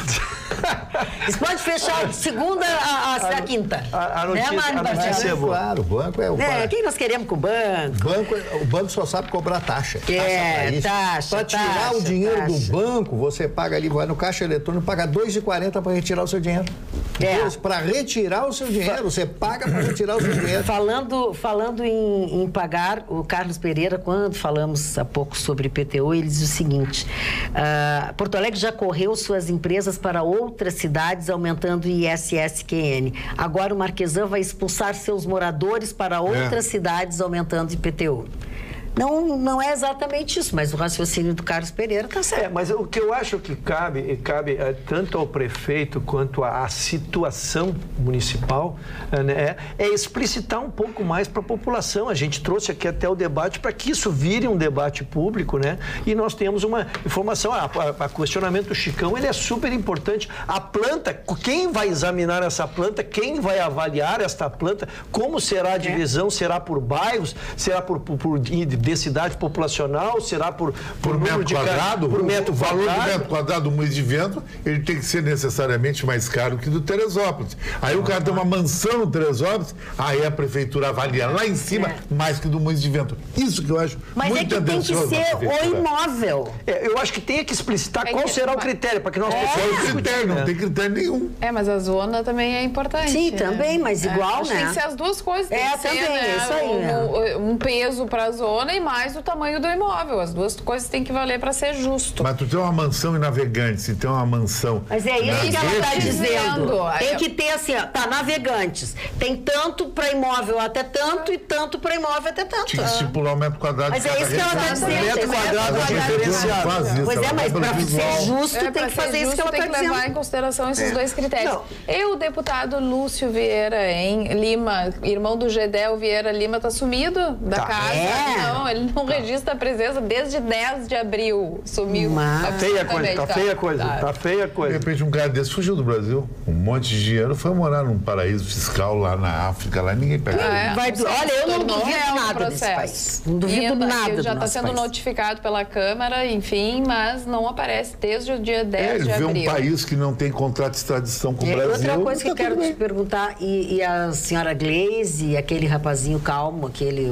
S2: Eles podem fechar de segunda a quinta.
S3: A notícia é boa.
S5: Claro, o banco é o banco.
S2: Quem nós queremos com o banco?
S5: O banco só sabe cobrar taxa.
S2: Taxa.
S5: Para tirar o dinheiro do banco, você paga ali, vai no caixa eletrônico, paga R$ 2,40 para retirar o seu dinheiro. Para retirar o seu dinheiro, você paga para retirar o seu dinheiro.
S2: Falando em pagar, o Carlos Pereira, quando falamos há pouco sobre IPTU, ele diz o seguinte: Porto Alegre já correu suas empresas para outras cidades, aumentando o ISS-QN. Agora o Marquesan vai expulsar seus moradores para outras cidades, aumentando o IPTU. Não é exatamente isso, mas o raciocínio do Carlos Pereira está certo.
S3: Mas o que eu acho que cabe tanto ao prefeito quanto à situação municipal, né, é explicitar um pouco mais para a população. A gente trouxe aqui até o debate para que isso vire um debate público, né? E nós temos uma informação, o questionamento do Chicão, ele é super importante. A planta, quem vai examinar essa planta, quem vai avaliar esta planta, como será a divisão, será por bairros, será por densidade populacional? Será por número de
S4: quadrado?
S3: Por metro
S4: o valor
S3: quadrado?
S4: do metro quadrado do Moinhos de Vento, ele tem que ser necessariamente mais caro que do Teresópolis. Aí o cara tem uma mansão no Teresópolis, aí a prefeitura avalia lá em cima mais que do Moinhos de Vento. Isso que eu acho
S2: Mas
S4: muito
S2: é que tem que ser o imóvel.
S3: Eu acho que tem que explicitar qual será o critério, para que nós possamos
S4: Qual o
S3: discutir,
S4: critério?
S3: né?
S4: Não tem critério nenhum.
S6: Mas a zona também é importante.
S2: Sim,
S6: né?
S2: também, mas igual,
S6: acho que tem
S2: né?
S6: que ser as duas coisas. Tem que ser,
S2: também,
S6: né,
S2: isso aí.
S6: um peso para a zona e mais o tamanho do imóvel. As duas coisas têm que valer para ser justo.
S4: Mas tu tem uma mansão em Navegantes, se tem uma mansão...
S2: Mas é isso que ela está dizendo. Tem
S6: Aí
S2: que ter assim, ó, tá, Navegantes. Tem tanto para imóvel até tanto e tanto para imóvel até tanto.
S4: Tinha que estipular o metro quadrado.
S2: Mas
S4: de
S2: é
S4: cada
S2: isso que ela está
S4: região.
S2: dizendo.
S3: Metro quadrado
S2: Metro
S3: diferenciado.
S4: Faz isso,
S2: Pois
S4: ela
S2: é,
S4: vai
S2: mas
S4: pelo
S2: para
S4: visual.
S2: ser justo
S6: pra
S2: tem que
S6: ser
S2: fazer isso
S6: justo,
S2: que ela
S6: tem
S2: está
S6: que levar
S2: dizendo.
S6: em consideração esses dois critérios. E o deputado Lúcio Vieira, em Lima, irmão do Gedel Vieira Lima, está sumido da casa. Não, ele não registra a presença desde 10 de abril. Sumiu.
S3: Tá feia a coisa, tá feia a coisa, tá feia a
S4: De
S3: coisa.
S4: repente um cara desse fugiu do Brasil, um monte de dinheiro, foi morar num paraíso fiscal lá na África, lá ninguém pega.
S2: Olha, eu não
S6: Tornou
S2: duvido
S6: real o
S2: nada desse
S6: processo.
S2: país. Não duvido nada do
S6: Já está
S2: nosso
S6: sendo
S2: país.
S6: notificado pela Câmara, enfim, mas não aparece desde o dia 10
S4: Ele
S6: de
S4: vê
S6: abril.
S4: um país que não tem contrato de extradição com o
S2: E
S4: Brasil.
S2: outra coisa que eu
S4: tá
S2: quero
S4: tudo
S2: te
S4: bem.
S2: perguntar, e a senhora Gleise, e aquele rapazinho calmo, aquele...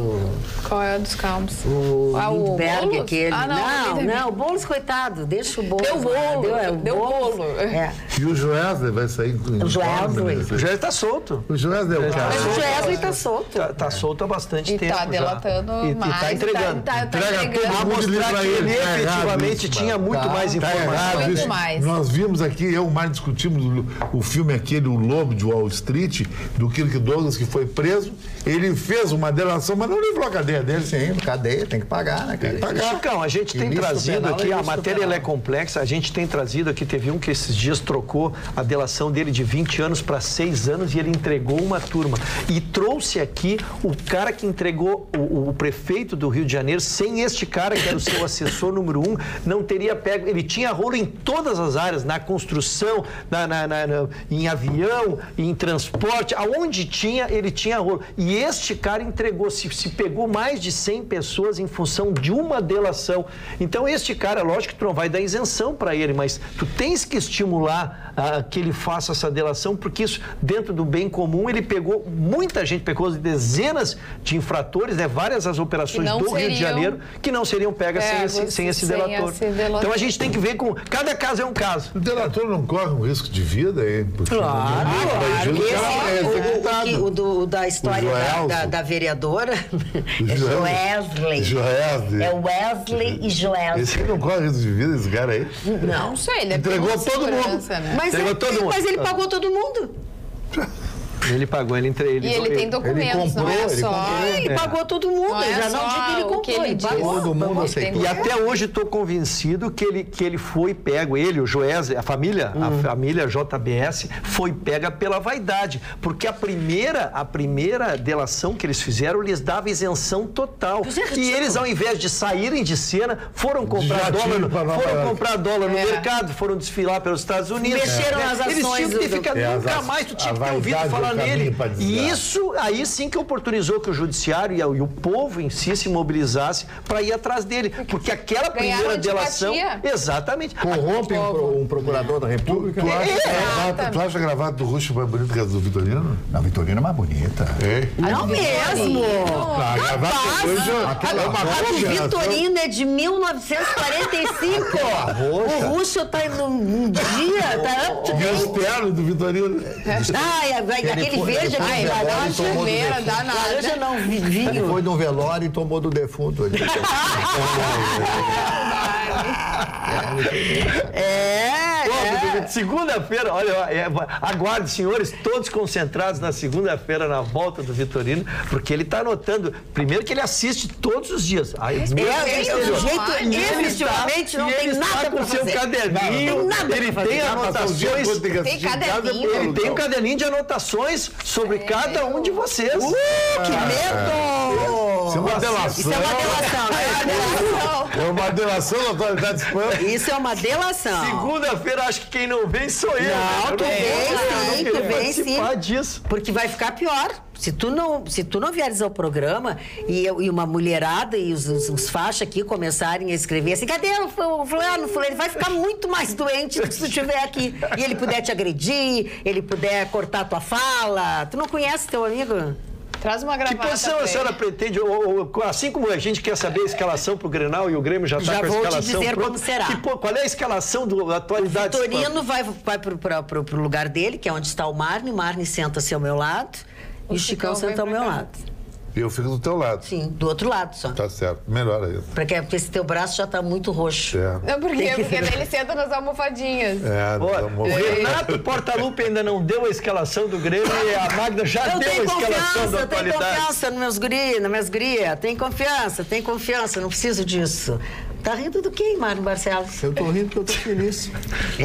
S6: Qual é a dos calmos?
S2: O
S6: o
S2: Lindbergh,
S6: Boulos?
S2: aquele.
S6: Não,
S2: Não, o Boulos, coitado, deixa o Boulos.
S6: Deu bolo,
S2: lá,
S6: deu bolo.
S2: É.
S4: E o Joesley vai sair com
S2: O Joesley.
S3: O Joesley tá solto.
S4: O Joesley é o cara.
S2: Mas o Joesley tá solto.
S3: Tá solto há bastante
S6: E
S3: tempo
S6: tá delatando
S3: já. E
S6: mais.
S3: tá entregando.
S6: Tá
S4: Entrega
S6: entregando.
S3: A
S4: todo mundo
S3: mostrar
S4: pra
S3: que ele
S4: ele, tá errado
S3: efetivamente
S4: isso,
S3: tinha
S4: mano.
S3: muito mais
S4: Tá
S3: informação.
S4: errado
S6: Muito
S4: isso.
S6: mais.
S4: Nós vimos aqui, eu e o Mário discutimos o filme aquele, O Lobo de Wall Street, do Kirk Douglas, que foi preso. Ele fez uma delação, mas não livrou a cadeia dele.
S5: Sim, cadeia, tem que pagar, né, cara?
S4: Tem que pagar.
S3: Chicão, a gente tem
S5: Ilícito
S3: trazido
S5: penal é
S3: aqui, a
S5: ilícito
S3: matéria ela é
S5: penal.
S3: complexa, a gente tem trazido aqui, teve um que esses dias trocou a delação dele de 20 anos para 6 anos e ele entregou uma turma. E trouxe aqui o cara que entregou, o prefeito do Rio de Janeiro, sem este cara, que era o seu assessor número 1, não teria pego, ele tinha rolo em todas as áreas, na construção, em avião, em transporte, aonde tinha, ele tinha rolo. E este cara entregou, se pegou mais de 100 pessoas em função de uma delação. Então, este cara, lógico que tu não vai dar isenção para ele, mas tu tens que estimular que ele faça essa delação, porque isso, dentro do bem comum, ele pegou, muita gente pegou dezenas de infratores, né, várias as operações do Rio de Janeiro, que não seriam pegas sem esse delator. Então, a gente tem que ver com... Cada caso é um caso.
S4: O delator não corre um risco de vida aí? Porque
S2: Claro,
S4: claro.
S2: o da história da vereadora é Joesley. É Wesley e Joesley.
S4: Esse não corre risco de vida, esse cara aí?
S6: Não sei, ele é
S4: Entregou
S6: pela
S4: todo mundo.
S6: segurança, né?
S2: Mas ele pagou todo mundo.
S3: Ele pagou,
S6: E ele tem documentos, não é só...
S2: Ele pagou todo mundo.
S6: Não é
S2: Já não
S6: só
S2: digo que ele
S6: o
S2: comprou,
S6: que ele
S2: ele
S6: diz.
S2: pagou.
S5: Todo mundo aceitou.
S3: E até hoje estou convencido que ele foi pego, o Joesley, a família JBS, foi pega pela vaidade. Porque a primeira delação que eles fizeram lhes dava isenção total. E eles, ao invés de saírem de cena, foram comprar dólar no mercado, foram desfilar pelos Estados Unidos.
S2: Mexeram nas
S3: Eles
S2: ações
S3: tinham que ter ficado, nunca mais tu tinha que ter ouvido falar nele. E isso aí sim que oportunizou que o judiciário e o povo em si se mobilizasse para ir atrás dele. Porque aquela primeira delação... Exatamente.
S5: Corrompe um procurador da República.
S4: Tu acha a gravata do Russo mais bonita que a do Vitorino?
S5: Não, a Vitorina é mais bonita.
S4: É.
S2: Não mesmo.
S4: A gravata hoje é uma
S2: A do
S4: coisa.
S2: Vitorino é de 1945. O Russo tá num dia, tá up to
S4: E os
S2: date.
S4: ternos do Vitorino.
S2: Aquele verde, aquele
S6: Dá uma
S2: laranja.
S6: chuveira, dá nada.
S2: Laranja não,
S5: Ele
S2: vinho.
S5: foi no velório e tomou do defunto.
S3: Segunda-feira, olha, aguarde, senhores, todos concentrados na segunda-feira, na volta do Vitorino, porque ele está anotando, primeiro que ele assiste todos os dias.
S2: Efetivamente não tem nada
S3: com
S2: para
S3: seu
S2: fazer.
S3: caderninho, ele tem anotações,
S6: Tem caderninho.
S3: ele tem um caderninho de anotações sobre cada um de vocês.
S2: Que medo!
S4: Isso é uma delação.
S2: Isso é uma delação, né?
S4: É uma delação da atualidade hispânica.
S2: Isso é uma delação.
S3: Segunda-feira, acho que quem não vem sou eu.
S2: Não, tu vem sim, tu vem sim.
S3: Disso.
S2: Porque vai ficar pior. Se tu não vieres ao programa e uma mulherada e os faixas aqui começarem a escrever assim, cadê o fulano? Ele vai ficar muito mais doente do que se tu estiver aqui. E ele puder te agredir, ele puder cortar tua fala. Tu não conhece teu amigo?
S6: Traz uma gravata.
S3: Que posição a senhora pretende, assim como a gente quer saber a escalação para o Grenal e o Grêmio já está com a escalação...
S2: Já vou te dizer como será.
S3: Qual é a escalação da atualidade?
S2: O Vitorino vai para o lugar dele, que é onde está o Marne. O Marne senta-se ao meu lado e o Chicão senta ao meu lado.
S4: E eu fico do teu lado.
S2: Sim, do outro lado só.
S4: Tá certo, melhor aí.
S2: Porque esse teu braço já está muito roxo.
S6: Não, por quê? Porque ele senta nas almofadinhas.
S3: O Renato Portaluppi ainda não deu a escalação do Grêmio e a Magda já deu a escalação da atualidade.
S2: Eu tenho confiança nos meus guris, nas minhas gurias. Tem confiança, não preciso disso. Tá rindo do quê, Mário Barcelos?
S5: Eu tô rindo porque eu tô feliz.
S2: E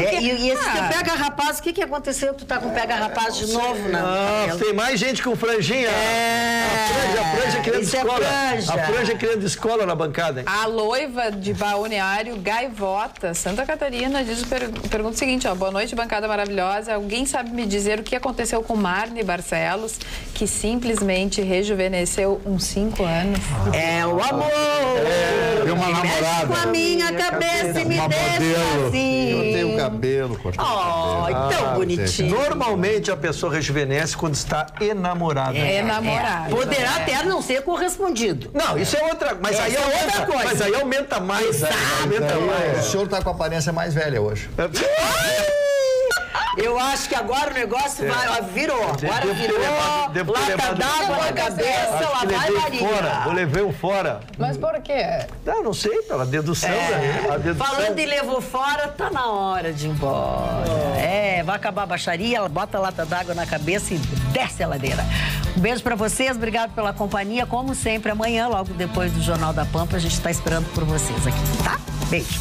S2: esse teu pega rapaz, o que aconteceu que tu tá com pega rapaz de novo, né?
S3: Tem mais gente com franjinha. A franja querendo escola. A franja querendo escola na bancada. Hein?
S6: A Loiva de Balneário Gaivota, Santa Catarina, pergunta o seguinte, ó, boa noite, bancada maravilhosa. Alguém sabe me dizer o que aconteceu com Marne Barcelos, que simplesmente rejuvenesceu uns 5 anos?
S2: É o amor!
S4: Tem uma namorada.
S2: Com a minha cabeça e me deixa assim.
S5: Eu tenho cabelo,
S2: tão bonitinho.
S3: Normalmente a pessoa rejuvenesce quando está enamorada.
S6: Enamorada.
S2: Poderá até não ser correspondido.
S3: Não, isso é outra, mas aí é outra coisa. Mas aí aumenta mais.
S5: O senhor tá com a aparência mais velha hoje.
S2: Eu acho que agora o negócio virou. Agora virou. Lata d'água na cabeça, lá vai Maria.
S3: Vou levar um fora.
S6: Mas por quê?
S3: Não sei, pela dedução.
S2: Falando em levou fora, tá na hora de ir embora. Vai acabar a baixaria, ela bota a lata d'água na cabeça e desce a ladeira. Um beijo pra vocês, obrigado pela companhia. Como sempre, amanhã, logo depois do Jornal da Pampa, a gente tá esperando por vocês aqui, tá? Beijo.